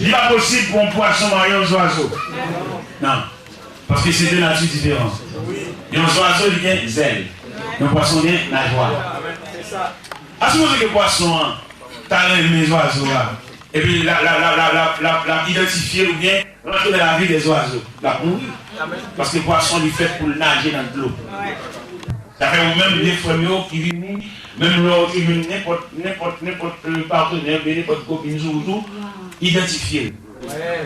Il n'est pas possible pour un poisson marié aux oiseaux. Non, parce que c'est deux natures différentes. Il y a un oiseau qui vient zèle, un poisson vient nageoire. À ce moment que le poisson, tu as les oiseaux là, et puis la identifier ou bien rentrer dans la vie des oiseaux, la mourir. Parce que le poisson lui fait pour nager dans l'eau. Ça fait même des familles qui viennent, même l'autre qui vient, n'importe partenaire, n'importe copine, tout, identifier.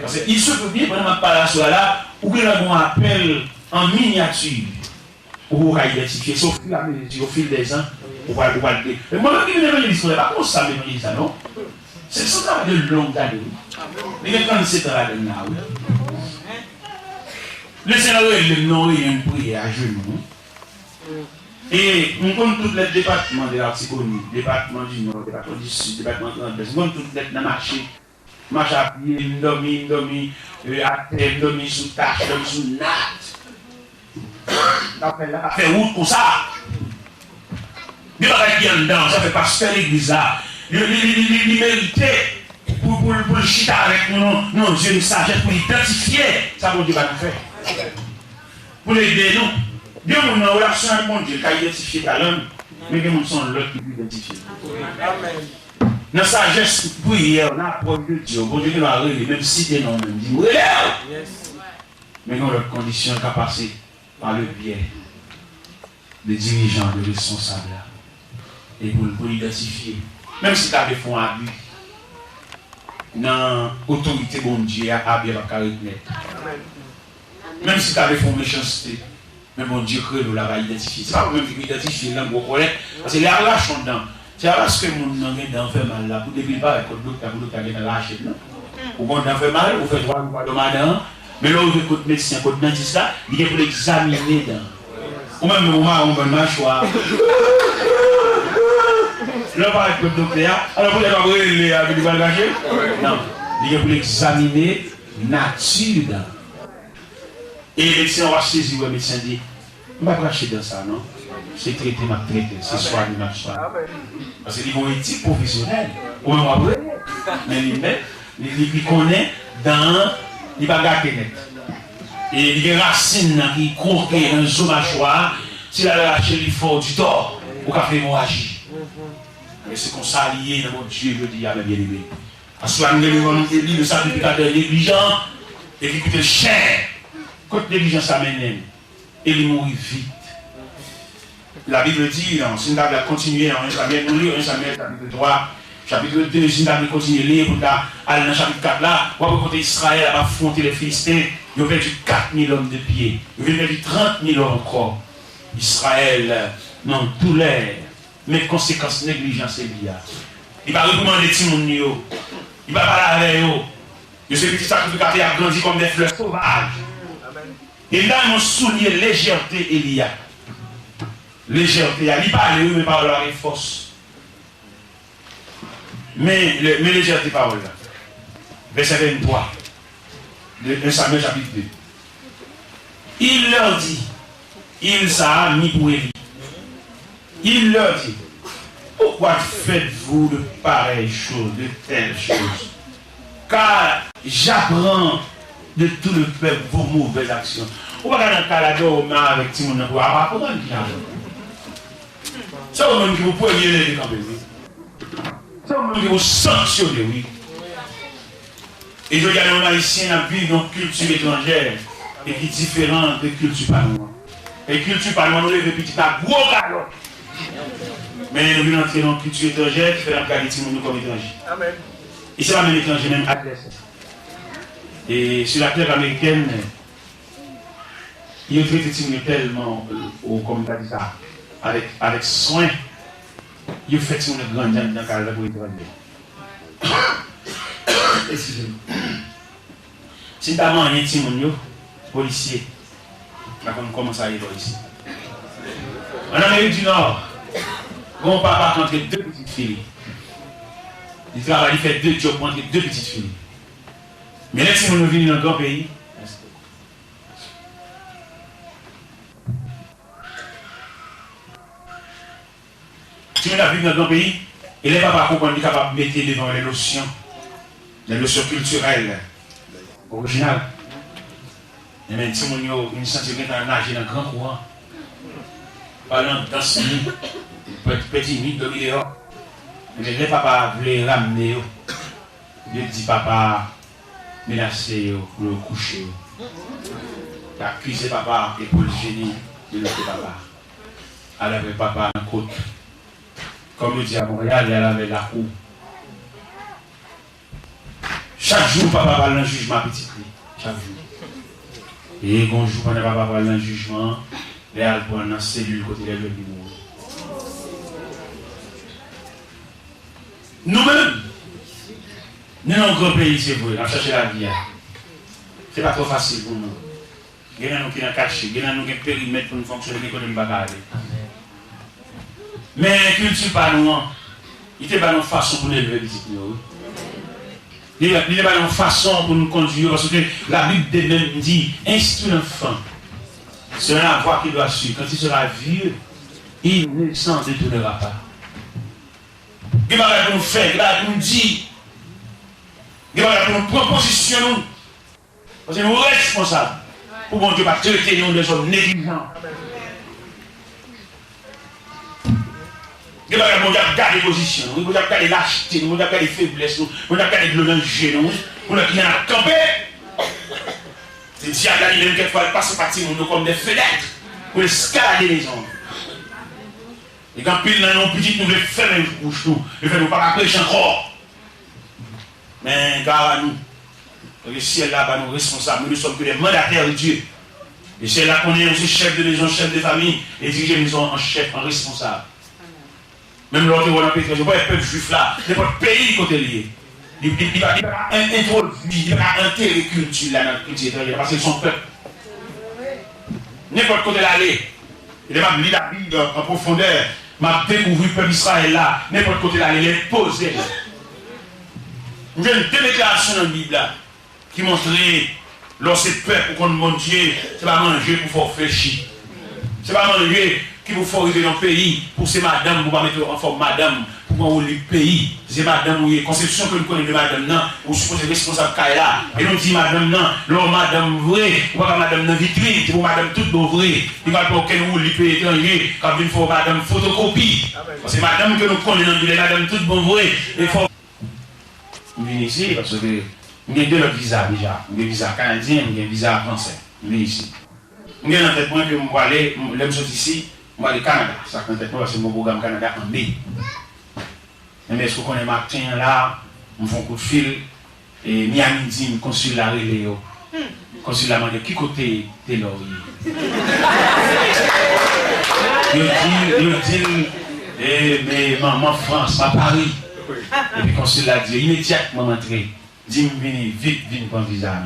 Parce qu'il se peut bien, pendant que je parle là, ou qu'il y a un appel en miniature, pour identifier, sauf au fil des ans. Mais moi, je ne vais pas pas comme ça, ça, non? C'est ça de longue année. Mais quand c'est dans la dernière, le scénario est le nom et une prière à genoux. Et nous comptons tous les départements de l'Articonie, département du Nord, département du Sud, département de l'Est, nous comptons tous les dans le marché. Marche à pied, dormi, à terre, dormi sous tâche, dormi sous natte. On fait route comme ça. Il y a des gens dedans, ça fait pasteur l'église là. Il méritait pour le chita avec nos yeux de sagesse, pour identifier ça que Dieu va nous faire. Pour l'aider nous. Dieu nous a une relation avec mon Dieu, qui a identifié ta langue, mais que nous sommes l'autre qui peut identifier. Dans la sagesse, pour hier, on a approché de Dieu, bon Dieu nous a révélé, même si des noms, même dit, mais nous, notre condition qui a passé par le biais des dirigeants, des responsables. Et pour l'identifier, même si tu as fait un abus, dans l'autorité de Dieu, abus va reconnaître. Même si tu as fait une méchanceté, mais mon Dieu crée nous va identifier. Ce n'est pas même qu'il identifie là, vous connaissez, parce que les relâches sont dedans. C'est parce que mon nom est dans fait mal là, pour débiler pas avec le docteur, pour le docteur lâché là. Ou quand on fait mal, on fait droit de madame, mais là, on écoute médecin, on écoute dentiste là, il est pour l'examiner dedans. Ou même au moment où on va mâchoire. Là, par exemple, le docteur, alors vous n'avez pas brûlé avec du bagage? Non. Il est pour l'examiner nature. Et le médecin va saisir, le médecin dit, on ne va pas cracher dans ça, non? C'est traité, ma traité, c'est soigné, ma soigné. Parce qu'ils ont une éthique professionnelle. Ou même après, mais il connaît dans les bagages net. Et il y a des racines qui croquent dans une mâchoire, s'il a lâché l'effort du tort, au café hémorragie. Mais c'est comme ça lié dans mon Dieu, je dis à mes bien-aimés. Parce que le sacrificateur négligent, et qui coûte cher. Quand négligence amène, il mourit vite. La Bible dit, si nous avons continué en 1 Samuel, nous lisons 1 Samuel chapitre 3, chapitre 2, si nous avons continué à lire, pour aller dans le chapitre 4 là, on va côté Israël a affronté les Philistins, ils ont perdu 4000 hommes de pied, ils ont perdu 30 000 hommes encore. Israël, non, tout l'air. Mais conséquences négligence et liées. Il va recommander Timoun, il va parler avec eux. Je sais que petit sacrificateur a grandi comme des fleurs sauvages. Et là, mon soulier, légèreté, il y a. Légèreté, il n'y a pas mais par la force. Mais légèreté, parole là. Verset 23 de 1 Samuel chapitre 2. Il leur dit, il s'a mis pour Élie. Il leur dit, pourquoi faites-vous de pareilles choses, de telles choses? Car j'apprends de tout le peuple vos mauvaises actions. Ou pas dans le cas là, avec tout le monde, pour apprendre qui a. C'est au même que vous pouvez y aller quand même. C'est au même que vous sanctionnez, oui. Et je regarde un haïtien qui vit dans une culture étrangère et qui est différente de culture parlementaire. Et culture parlementaire, nous petit à gros galop. Mais nous venons entrer dans une culture étrangère qui fait la qualité de nous comme étrangers. Amen. Et c'est pas même étranger, même agresseur. Et sur la terre américaine, il est traité tellement, comme tu as dit ça, avec soin. Il fait une grande dame dans le cadre pour étranger. Excusez-moi. Si tu as un petit policier, on commence à aller ici. En Amérique du Nord, mon papa rentre deux petites filles. Il travaille, il fait deux jobs entre deux petites filles. Mais là, si on vient dans un grand pays, si on vient dans un grand pays, et les papas comprennent qu'il est capable de mettre devant les notions culturelles originales. Et même si on a une sensibilité à nager dans un grand courant, parlant dans ce lit, petit nid de vidéo, mais les papas voulaient ramener, ils disent papa, menacer pour le coucher. Accuser papa et pour le génie de notre papa. Elle avait papa en côte. Comme le dit à Montréal, elle avait la cour. Chaque jour, papa parle d'un jugement petit prix. Chaque jour. Et bonjour, quand papa parle d'un jugement, elle prend dans la cellule côté de l'œil. Nous-mêmes, nous sommes un grand pays, c'est vrai, on cherche la vie. Ce n'est pas trop facile pour nous. Il y a nous qui sont cachés, il y a nous qui ont un périmètre pour nous fonctionner, l'économie ne va pas aller. Mais la culture pas nous, il n'y a pas une façon pour nous élever les disciples. Il n'y a pas une façon pour nous conduire, parce que la Bible même dit, instruis l'enfant. C'est la voie qu'il doit suivre. Quand il sera vieux, il ne s'en détournera pas. Il va nous faire, il va nous dire, il va nous propositionner. Parce que nous sommes responsables. Pour bon Dieu, pas traiter nous des hommes négligents. Il va nous garder les positions, il va nous garder lâcheté, il va nous garder les faiblesses, il va nous garder le danger, il va nous camper. C'est diable, il même quelquefois passer par nous comme des fenêtres pour escalader les hommes. Et quand pile dans nos petites, nous voulons faire une bouche, nous ne faisons pas prêcher encore. Mais gare à nous. Le ciel là, nous responsables, nous ne sommes que les mandataires de Dieu. Et c'est là qu'on est aussi chef de maison, chef de famille, et diriger une maison en chef, en responsable. Même l'autre, on a pétré, je vois les peuples juifs là, n'importe pays côté lié. Il va introduire, il va intégrer la culture là dans la culture étrangère, parce qu'ils sont peuple. N'importe côté l'aller. Il va lire la Bible en profondeur, m'a découvert le peuple Israël là, n'importe côté l'aller, il est posé. Il y a une déclaration dans la Bible là, qui montrait, lorsque peuple pour qu'on mon Dieu, c'est pas manger pour faire féchir. C'est pas manger qui vous faut arriver dans le pays pour ces madames, pour pas mettre en forme madame, pour qu'on le pays. C'est madame, oui, conception que nous connaissons de madame, non, ou supposé responsable là. Et nous dit madame, non, l'homme madame vrai, ou pas madame dans vitrine, c'est pour madame toute beau vrai. Il va pas aucun ou le pays étranger, quand il faut madame photocopie. C'est madame que nous connaissons, les madame toute bon vrai. Il faut. Je viens ici parce que. Il y a deux visas déjà. Il y a un visa canadien, il y a un visa français. Je viens ici. Je viens dans tête point que je vais aller, je vais sortir ici, je vais aller au Canada. Ça quand tête parce que mon programme Canada en mai. Mais est-ce qu'on est matin là, on fait un coup de fil, et Miami dit, le consul la relé. Le consul la demandé qui côté t'es là. Il dit, mais maman France, pas Paris. Et puis le consul l'a dit, immédiatement entrer. Dis-moi, vite, viens pour un visa.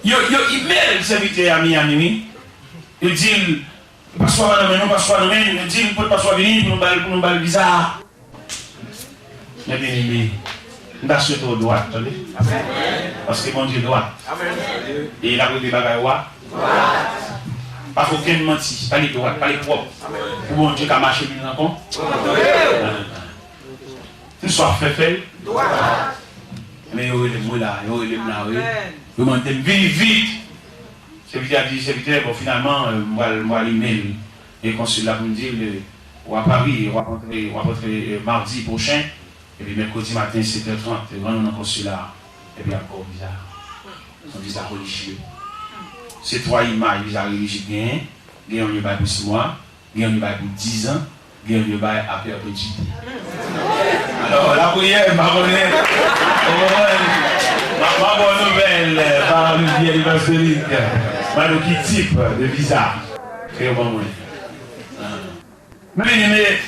Il met le serviteur à Miami. Il dit, passoire à nous, passoire à nous, il dit, pour passoire venir, pour nous faire bizarre. Mais bien aimé, nous avons sauté au droit, attendez. Parce que mon Dieu droit. Et il a pris des bagages droits. Pas aucun menti, pas les droits, pas les propres. Pour mon Dieu qui a marché, nous avons compte. Tout soit fait. Mais il est là, il est là, oui. Vous m'entendez vite. Serviteur a dit, serviteur, bon, finalement, moi, l'email, et consul là pour me dire, on va à Paris, on va rentrer mardi prochain, et puis mercredi matin, 7h30, on est dans le consulat, et puis encore bizarre. Son visa religieux. C'est 3 images, visa religieux, il y a un bail pour 6 mois, il y a un bail pour 10 ans, il y a un bail à perpétuité. Alors, la prière, ma bonne nouvelle par le biais évangélique, qui type de visa. Très bon. Mais,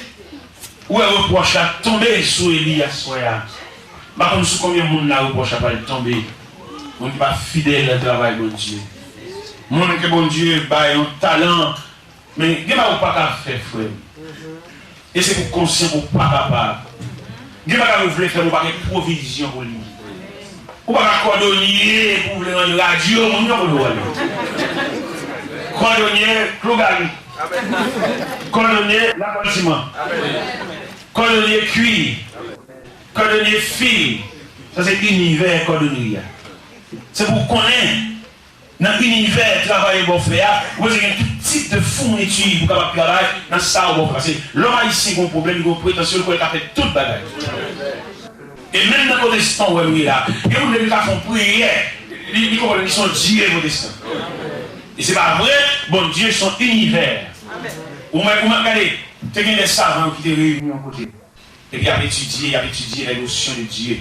où est le reproche à tomber sur Elias? Par contre, combien de monde là reproche à tomber? On n'est pas fidèle au travail de Dieu. Mon que bon Dieu a un talent, mais il n'y a pas faire, frère. Et c'est pour conscient pour pas capable. Il n'y a pas de faire une provision pour lui. Ou pas cordonnier pour une radio, on ne peut pas. Cordonnier, Clogari. Cordonnier, la bâtiment. Cordonnier, cuir. Cordonnier, fil. Ça, c'est l'univers cordonnier. C'est pour connaître. Dans l'univers, travailler pour faire, vous avez tout type de fourniture pour capable travailler dans ça. Parce que l'homme haïtien a un problème, il a une prétention qu'il a fait toute bagage. Et même dans le protestant, où il est là, il y a des gens qui font prière, ils sont Dieu protestants. Et c'est pas vrai, bon Dieu, son univers. Ou même, regardez, tu as des savants qui te réunis en côté. Et puis, il a étudié la notion de Dieu.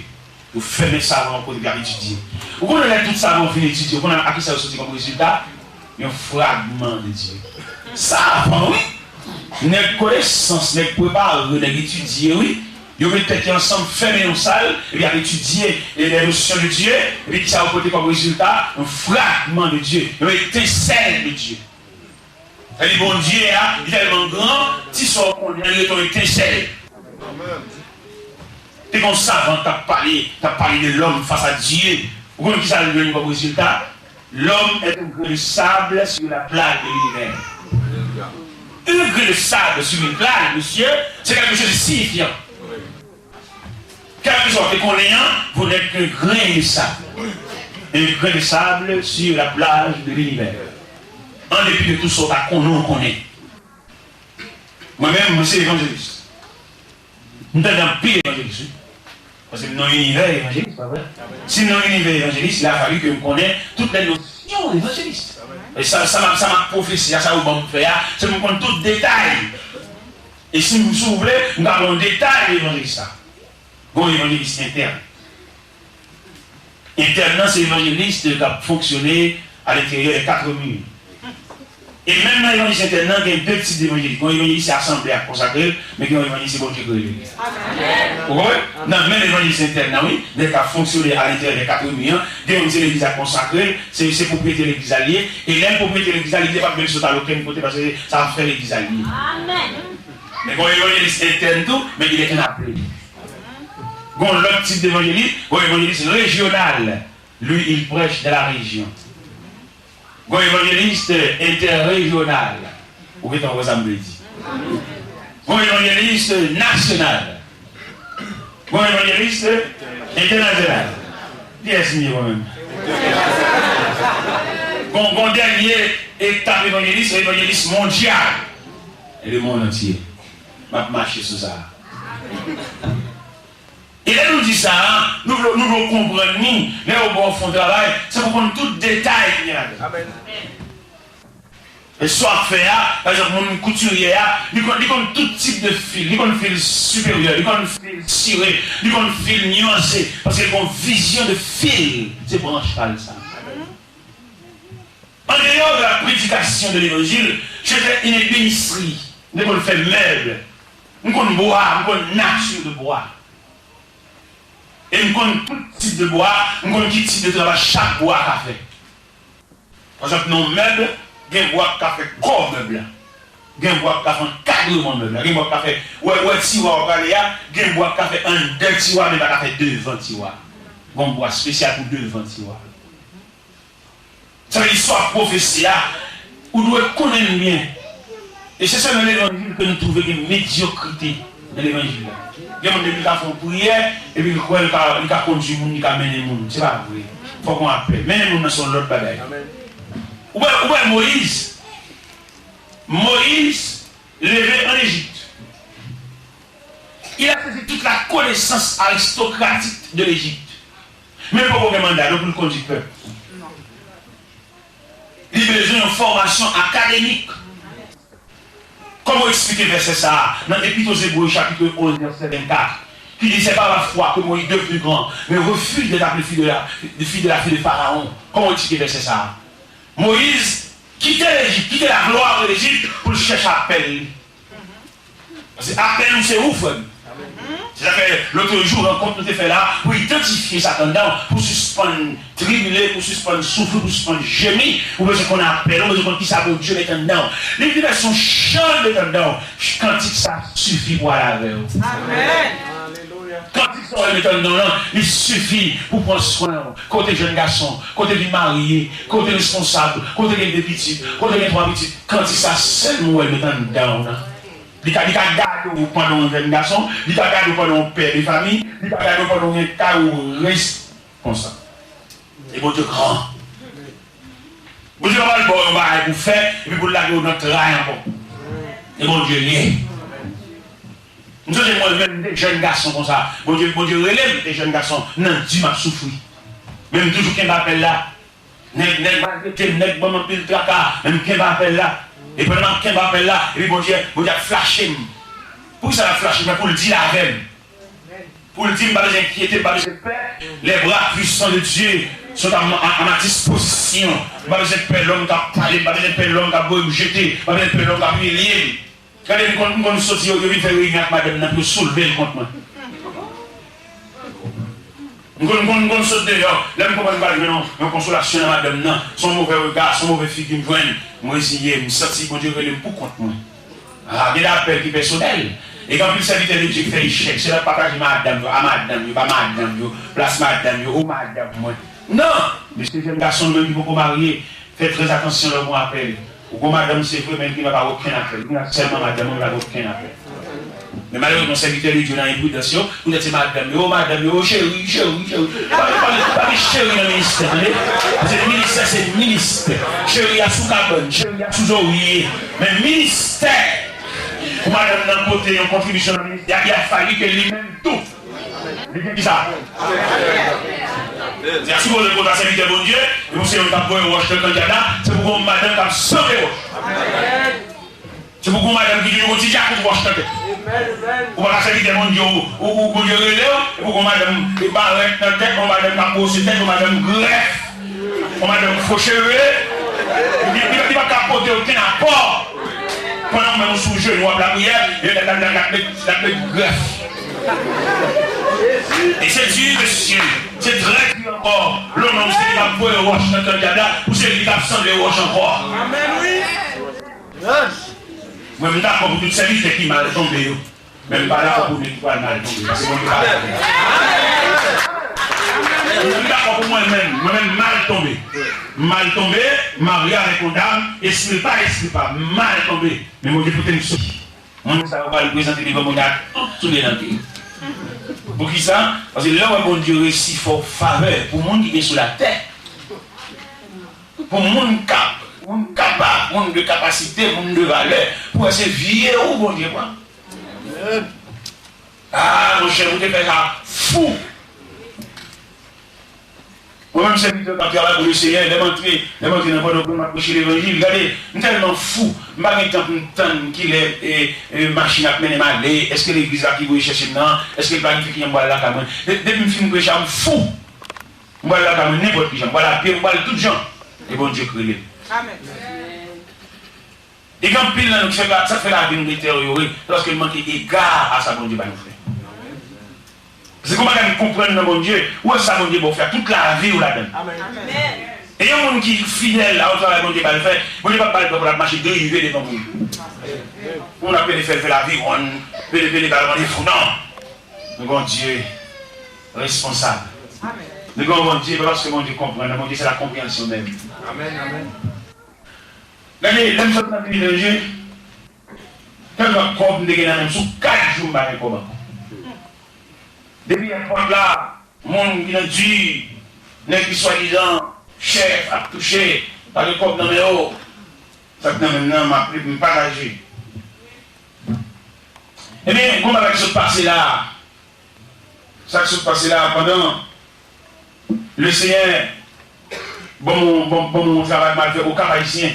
Vous faites des savants pour étudier. Vous connaissez tout savant pour étudier. Vous connaissez à qui ça sorti comme résultat? Un fragment de Dieu. Savant, oui. Notre connaissance, notre préparation, notre étudier, oui. Ils vont peut-être ensemble fermer une salle, et bien étudier les notions de Dieu, et puis ça va porter comme résultat un fragment de Dieu, une étincelle de Dieu. C'est-à-dire, bon Dieu il est tellement grand, si son est une étincelle. Tu es comme savant, tu as parlé de l'homme face à Dieu. Vous voyez qui ça donne comme résultat? L'homme est un grain de sable sur la plage de l'univers. Un grain de sable sur une plage, monsieur, c'est quelque chose de signifiant. Quelque chose que qu'on est vous n'êtes qu'un grain de sable. Un grain de sable sur la plage de l'univers. En dépit de tout ce qu'on connaît. Moi-même, je suis évangéliste. Nous sommes dans le pire évangéliste. Parce que dans l'univers évangéliste, pas vrai? Si dans l'univers évangéliste, il a fallu que je connaisse toutes les notions d'évangéliste. Et ça m'a prophétisé, ça va me faire, c'est me connaître tout détail. Et si vous vous voulez, nous avons un détail d'évangéliste. Bon évangéliste interne. Interne, c'est l'évangéliste qui a fonctionné à l'intérieur des 4 murs. Et même dans l'évangéliste interne, il y a 2 types d'évangélistes. Il y a l'évangéliste assemblée à consacrer, mais il y a l'évangéliste bon Dieu que l'église. Vous voyez? Dans même l'évangéliste interne, oui, dès qu'il a fonctionné à l'intérieur des 4 murs, dès qu'on dit l'église à consacrer, c'est propriété de l'église alliée. Et l'impropriété de l'église alliée, il n'est pas même sur l'autre côté parce que ça va faire l'église alliée. Amen. Mais quand l'évangéliste interne tout, mais il est un appelé. Bon, l'autre type d'évangéliste, bon, évangéliste régional, lui, il prêche de la région. Bon, évangéliste interrégional, ou qu'est-ce que vous dit? Bon, évangéliste national. Bon, évangéliste international. Qui est signé moi-même? Bon, dernier étape évangéliste, c'est évangéliste mondial. Et le monde entier. Va marcher sur ça. Et là, nous dit ça, hein? Nous devons comprendre, nous, là, au fond de travail, c'est pour prendre tout détail. Amen. Et soit fait, par exemple, mon couturier, il connaît tout type de fil, il connaît fil supérieur, il connaît fil ciré, il connaît fil nuancé, parce qu'il a une vision de fil, c'est branchal ça. En dehors de la prédication de l'évangile, j'étais une ébénisserie, nous connaissons fait meuble, nous connaissons bois, nous connaissons nature de bois. Et nous connaissons tout type de bois, nous connaissons tout type de travail, chaque bois qu'a fait. Par exemple, nos meubles, il y a un bois qui a fait corps meuble. Il y a un bois qui a fait un cadrement meuble. Il y a un bois qui a fait, ouais, tiroir, il y a un bois qui a fait un deux tiroirs, mais il a fait devant tiroir. Un bois spécial pour devant tiroir. Ça veut dire, soit prophétie, vous devez connaître bien. Et c'est ça dans l'évangile que nous trouvons une médiocrité dans l'évangile. Il y a des gens qui font prière et puis ils conduisent les gens, ils amènent les gens. C'est pas vrai. Il faut qu'on appelle. Mais les gens dans son autre bagaille. Où est Moïse? Moïse, levé en Égypte. Il a fait toute la connaissance aristocratique de l'Égypte. Mais pour le mandat, pour le conduire le peuple. Il a besoin d'une formation académique. Comment expliquer verset ça dans l'Épître aux Hébreux, chapitre 11, verset 24, qui dit c'est pas la foi que Moïse est plus grand, mais refuse d'être appelé fille de la fille de Pharaon. Comment expliquer verset ça? Moïse quittait l'Égypte, quittait la gloire de l'Égypte pour chercher appel. Parce que appel, c'est ouf. C'est ça que l'autre jour, rencontre nous fait là, pour identifier Satan dedans, pour suspendre, tribuler, pour suspendre, souffrir, pour suspendre, gémir, pour besoin qu'on appelle, pour besoin qu'on qui ça pour Dieu mettre dedans. Les libérations chante mettre dedans. Quand ça suffit pour aller avec eux. Amen. Quand ils sont mettre dedans, il suffit pour prendre soin. Côté jeune garçon, côté vie marié, côté responsable, côté des petits, côté des trois petits. Quand ça seulement mettre dedans. Il a gardé pendant un jeune garçon, il a gardé pendant un père de famille, il a gardé pendant un cas où reste comme ça. Et bon Dieu grand. Bon Dieu va le bon pour faire, et puis pour la gueule notre rail encore. Et bon Dieu lié. Nous sommes même des jeunes garçons comme ça. Bon Dieu relève des jeunes garçons. Non, Dieu m'a souffert. Même toujours qu'un appelle là. Nèg bon pile tracas, même qu'un appelle là. Et pendant qu'un appelle là, et puis bon Dieu a flashé. Pour ça, il a flashé, mais pour le dire la veine. Pour le dire, pas besoin d'inquiéter, pas besoin de peur. Les bras puissants de Dieu sont à ma disposition. Pas besoin de peur l'homme qui a parlé, pas besoin de peur l'homme qui a beau jeter, pas besoin de peur l'homme qui a humilié. Regardez, quand nous sortir, il vient faire réunion avec madame pour soulever le compte. Nous sommes dehors, là, nous comprenons pas une consolation à madame, son mauvais regard, son mauvais figure, moi, essayé, je sens que Dieu veut pour contre moi. Ah, il y a un appel qui est personnel. Et quand il s'invite à Dieu qui fait échec, c'est là partager madame, à madame, pas madame, place madame, ou madame, moi. Non! Mais c'est un garçon même qui peut marier, faites très attention à mon appel. Ou comme madame, c'est vrai, même qui n'a pas aucun appel. Il n'y a seulement madame, il n'a aucun appel. Mais malheureusement, serviteur de Dieu dans l'imprudence, vous êtes madame, chérie. Pas de chérie dans le ministère. Le ministère, c'est le ministère. Chérie à sous cabane, chérie à sous oreiller. Mais ministère, pour madame d'un côté, une contribution dans le ministère, il a fallu que lui-même tout. Il dit ça. C'est si vous voulez pour un serviteur de Dieu, et vous savez, vous avez un roche de candidat, c'est pour que madame a 100 euros. C'est pour que madame qui dit au quotidien pour roche de candidat. Ou pas servir des mondiaux, ou pour Dieu relève, ou pour madame qui barre dans la tête, ou madame qui pose tête, ou madame greffe, ou madame fauchevé, il ne va pas capoter aucun apport. Pendant que nous sommes jeunes, nous avons la prière, et la greffe. Et c'est Dieu, monsieur, c'est très dur encore. L'homme, c'est qui va pour le roche dans le candidat, ou c'est lui qui absente les roches encore. Amen, oui. Moi, je suis d'accord pour tout service qui m'a tombé. Même pas là pour l'étoile mal tombé. Je suis d'accord pour moi-même mal tombé. Mal tombé, marié avec une dame, esprit pas, mal tombé. Mais moi, je peux tenir ça. Moi, ça va le présenter devant mon gars, tout les dents. Pour qui ça? Parce que là, mon Dieu réussit fort faveur pour le monde qui est sur la terre. Pour le monde capable, monde de capacité, monde de valeur, pour essayer de vivre où bon Dieu quoi. Ah mon cher, vous devez faire ça fou. Moi-même, c'est quand il y a pour le Seigneur, les montrer dans le monde, m'approcher l'évangile. Regardez, je suis tellement fou. Je ne sais pas qu'il est une machine à mener ma lait. Est-ce que l'église a qui veut chercher maintenant? Est-ce que le planifié qui est là quand même? Depuis que je finis de prêcher, je suis fou. Je suis là quand même, n'importe qui. Je suis là, je suis là, tout gens. Et bon Dieu crée. Amen. Et quand pile là, ça fait la vie nous détériorer lorsqu'il manque égard à sa bon Dieu va nous faire. C'est comment on comprend dans mon Dieu, où est-ce que mon Dieu va faire toute la vie ou la donne. Amen. Et il y a un monde qui est fidèle là, au travail, mon Dieu va le faire. Mon Dieu va pas pour la marcher dériver devant vous. On a pu faire la vie, on peut les balles, fou. Non. Nous avons Dieu responsable. Nous avons Dieu parce que mon Dieu comprend. Mon Dieu, c'est la compréhension même. Amen. Amen. Regardez, l'homme sorti dans le pays de Dieu. Quand on a comme des gens, même sous 4 jours, on comment. Depuis un point là, le monde qui a dû, n'est qui soi-disant, chef, à toucher, par le corps dans les hauts. Ça que maintenant, m'a pris pour me partager. Eh bien, comment va se passer là? Ça qui se passe là pendant le Seigneur, bon travail mal fait au Cap haïtien.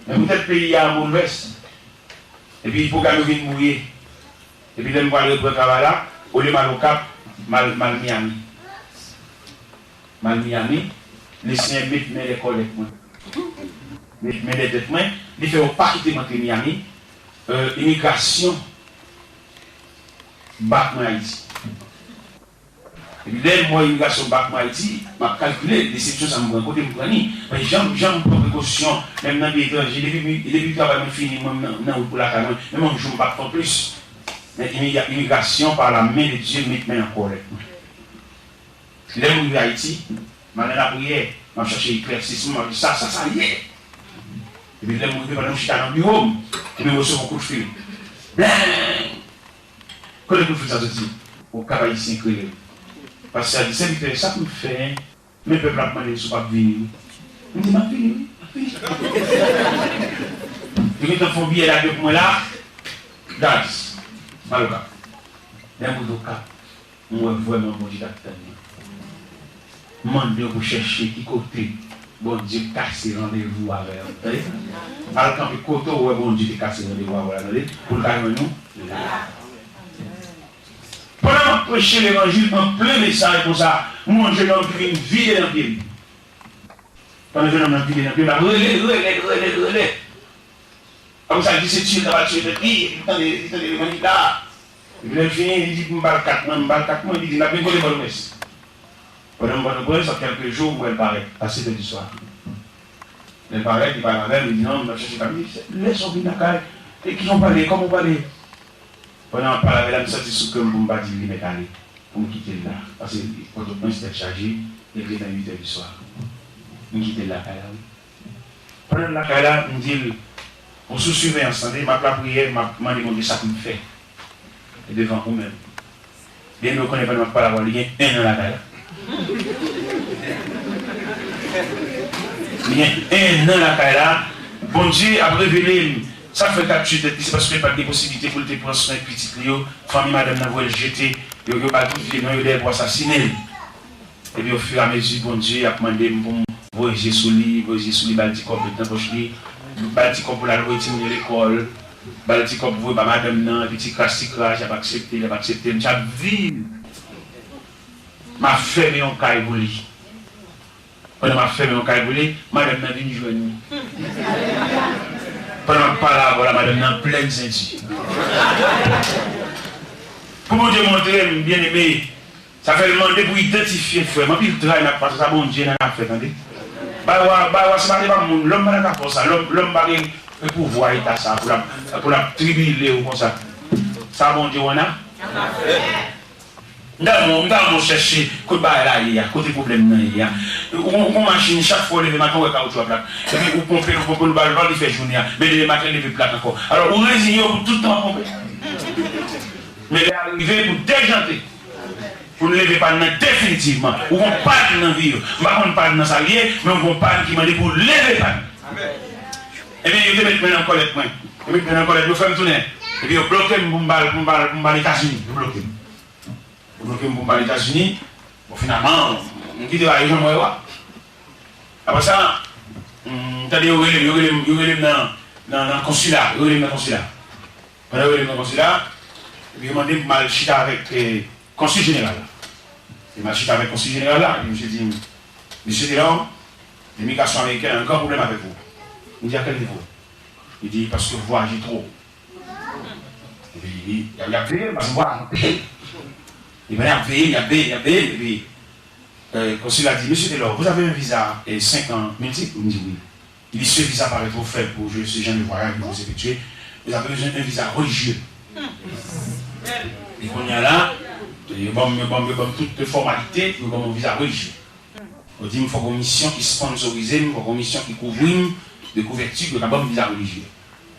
Mais peut-être le pays a un mauvais. Et puis il faut qu'elle vienne mourir. Et puis, là, je vais le travail là, au lieu de mal au Cap, mal Miami. Mal Miami, les Seigneurs mettent les collègues. Mettent les têtes, ils ne font pas quitter Miami. Immigration, bac Haïti. Et puis, dès moi, l'immigration bac Haïti, je calculé les sections, ça me prend côté, mais j'en prends précaution, même dans les étrangers, depuis le travail, je finis, même pour la caméra, même je ne me bats pas plus. Mais l'immigration par la main de Dieu met en colère. Là où je vais à Haïti, je vais à la prière, je vais chercher l'éclaircissement, je dis ça y est. Et puis là, je vais chercher dans le bureau, et je reçois un coup de fil. Blanc! Quand le coup de fil, ça se dit, au Cap haïtien créé. Parce que ça dit, c'est ça que je fais, mais le peuple a demandé si je ne pas venir. Je dis, je vais venir. Et quand on fait un billet là, pour moi là, Dadis. Maloka. D'un bout de cap, on voit vraiment bon Dieu d'acteur. Mandez pour chercher qui côté, bon Dieu casse rendez-vous avec vous. Alors quand le côté où bon Dieu casse rendez-vous avec vous, pour le calmer nous. Pendant que prêcher l'évangile en plein message comme ça, mon jeune homme qui vient vider dans le pied. Pendant que le jeune homme vient vider dans le pied, relais. Comme ça, il dit c'est tuer, ça va tuer le pied, il tend l'évangile là. Il a fini, il dit, je me balle 4 mois, il dit, il a bien connu bonne messe. Pendant une bonne presse, ça quelques jours où elle paraît, à 7 h du soir. Elle paraît, il parle avec elle, il dit, non, je cherche pas, il dit, laisse-moi venir à la et qui ont parlé, comment on parlait. Pendant qu'on parle avec elle, je me suis dit, ce que je ne peux pas dire, il m'est allé, pour me quitter là. Parce que quand on pense était chargé, il était à 8 h du soir. Je me quitter là, pendant la caille, je me dis, on se souvient ensemble, ma prière, m'a demandé ça pour me faire. Et devant vous-même. Bien, nous ne connaissons pas la voix, il y a un an la caille. Il y a un an la caille là. Bon Dieu a révélé, ça fait capture de c'est parce qu'il n'y a pas de possibilité pour te prendre soin de petit Léo, famille madame n'a pas jeté, il n'y a pas tout fait, il y a pour assassiner. Et puis au fur et à mesure, bon Dieu a demandé pour voyager sous lui, Balticop dans poche lui, Balticop pour la retirer l'école. Balticop pour madame nan, petit crash, j'ai pas accepté, j'ai vu. Ma fermé un caille pour lui. Pendant ma fermé un caille pour lui, madame n'a venu joindre. Pendant que je voilà, madame n'a plein de ceinture. Pour mon Dieu montrer, bien aimé, ça fait demander pour identifier frère. Je ne travaille pas ça, bon Dieu n'a pas fait, attendez. C'est pas l'homme n'a pas fait ça, l'homme n'a pas pouvoir état ça pour la tribuler ou comme ça. Ça, bon Dieu, on a. Nous chercher côté là, il y a côté problème il y a. On machine chaque fois le matin on va caoutchouc plat. Et puis on pompe le ballon il fait journée mais le matin il fait plat encore. Alors on résigne pour tout le temps pomper. Mais arriver pour déjanter. Pour ne lever pas définitivement. Ou on parle dans la vie. On ne parle dans sa vie, mais on parle qui m'a dit pour lever pas. Et bien, il te met maintenant en colère. Il met maintenant en colère, il fait tourner. Et puis, il bloque les États-Unis. Il bloque. Il bloque les États-Unis. Bon, finalement, on dit que la région est là. Après ça, il est dans le consulat. Il est dans le consulat. Pendant qu'il est dans le consulat, il a demandé de mal chita avec le consul général. Il m'a chita avec le consul général là. Il me dit, monsieur Delors, l'immigration américaine a un grand problème avec vous. Il dit à quel niveau? Il dit parce que vous voyagez trop. Il y a payé, parce que vous voyagez. Et bien, il a veillé, et puis, le consul a dit, monsieur Taylor, vous avez un visa et 5 ans multiple? Il me dit oui. Il dit, ce visa paraît trop faible pour ce genre de voyage que vous effectuez. Vous avez besoin d'un visa religieux. Et qu'on y a là, bon, toute formalité, nous avons un visa religieux. On dit, il faut une mission qui sponsorise, il faut une mission qui couvre, de couverture, de un visa religieux.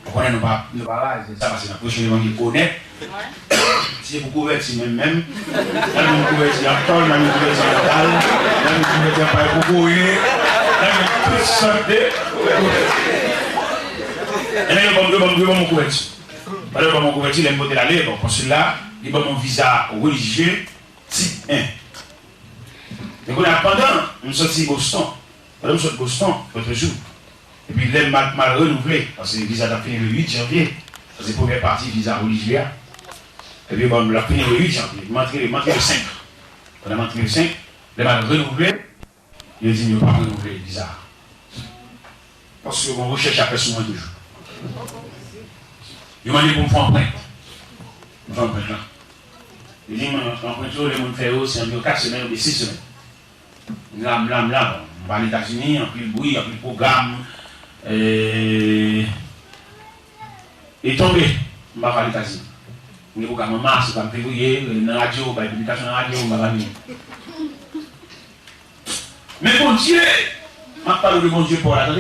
Donc, on ne va pas ça parce que la prochaine fois qu'il connaît, si vous couvertir même, vous couvertir en tol, vous couvertir en tal, vous couvertir en coucouille, tout sorte de. Et là, il va me couvertir. Alors, il va me couvertir, il va me l'aller, bon, parce que là, il va mon visa religieux type 1. Donc, pendant, nous sommes sortis Boston, pendant nous sommes Boston, l'autre jour. Et puis, il m'a renouvelé, parce que le visa a fini le 8 janvier. C'est la première partie visa religieux. Et puis, bon, il a fini le 8 janvier. Il m'a entré le 5. On a entré le 5. Il m'a renouvelé. Il a dit, il ne va pas renouveler le visa. Parce qu'on recherche après souvent toujours. Il m'a dit pour me faire un prêt. Je vais faire un prêt là. Il dit, en prêt, les gens font c'est en 4 semaines ou 6 semaines. Là, on va aux États-Unis, en plus de bruit, en plus de programme. Et tombé, on va aux États-Unis. On est au programme en mars, on va en février, dans la radio, on va publication dans la radio, on va venir. Mais bon Dieu, je ne parle pas de bon Dieu pour l'attendre.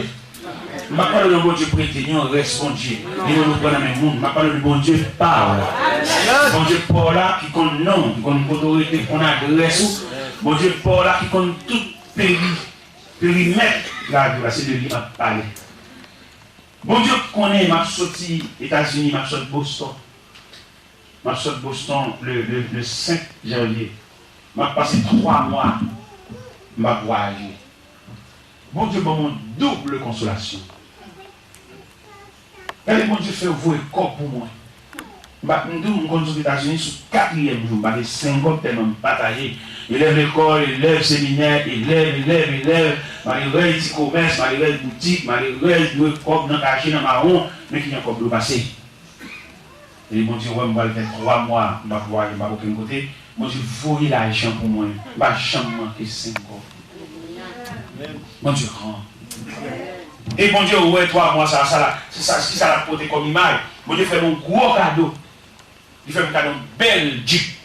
Je ne parle pas de bon Dieu prêté, on reste bon Dieu. Nous nous prenons dans le même monde. Je parle de bon Dieu parle. Bon Dieu pour là qui compte non, qui compte autorité, qu'on adresse. Bon Dieu pour là qui compte tout périmètre. Là, c'est de lui qui parler. Bon Dieu connaît, m'a sorti États-Unis, m'a sorti Boston. M'a sorti Boston le 5 janvier. M'a passé 3 mois. M'a voyagé. Bon Dieu, bon, mon double consolation. Quand bon Dieu fait ouvrir le corps pour moi. Je suis aux États-Unis sur 4e jour, je suis 50 tellement bataillé. Il lève l'école, il lève le séminaire, il lève. Je vais petit commerce, je vais boutique, je vais le corps dans le cachet, dans le marron, mais qui n'y a pas de passer. Et bon Dieu, je vais faire 3 mois, je vais pouvoir aller de aucun côté. Bon Dieu, voyez l'argent pour moi. Je ne vais jamais manquer 5 ans. Bon Dieu, grand. Et bon Dieu, ouais, 3 mois, c'est ça qui ça l'a porté comme image. Bon Dieu fait mon gros cadeau. Il fait un cadeau bel Jeep.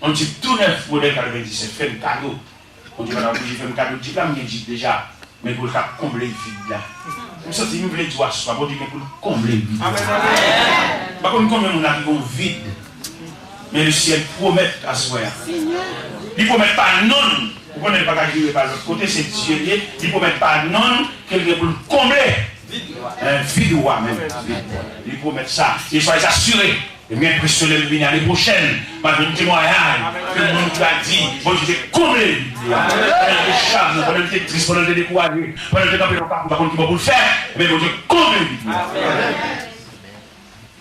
Un Jeep tout neuf, modèle 97, fait un cadeau. Bon Dieu, j'ai fait un cadeau Jeep là, mais Jeep déjà. Mais pour le combler le vide là. Je me sens que je voulais dire, bon Dieu, pour combler le vide. Par contre, combien on a un vide. Mais le ciel promet à ce moment-là. Il ne promet pas non. Vous ne pouvez pas jouer par l'autre côté, c'est Dieu lié. Il ne promet pas non, quelqu'un pour le combler. Un vide roi même. Il promet ça. Et soyez assurés. Et bien impressionné le venir l'année prochaine. Ma vie témoignage. Que le monde l'a dit. Bon, je t'ai comblé. Pendant que tu charmes, pendant que tu es triste, pendant que tu es découragé, pendant que tu es campé dans le parcours, par contre, tu vas pour le faire. Mais bon, je t'ai comblé.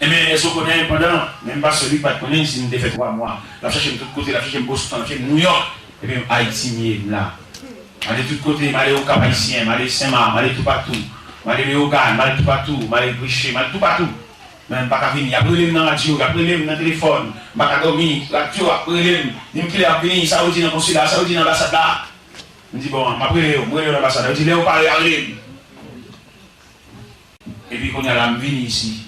Et bien, est-ce qu'on connaît pendant, même pas celui qui va te connaître, si nous avons fait 3 mois. La cherche de tous côtés, la cherche de Boston, la cherche de New York. Et bien, Haïti, là. Aller de tous côtés, aller au Cap Haïtien, aller Saint-Marc, aller tout partout. Aller au Ghana, aller tout partout, aller Briché, aller tout partout. Même pas qu'à venir, après les dans la radio, après les dans le téléphone, pas qu'à dormir, radio, après les, il me dit à venir, ça veut dire dans le consulat, ça veut dire dans l'ambassade là. Je dis bon, après les, moi dans l'ambassade, je dis, Léo, parlez à lui. Et puis, quand il y a la venir ici.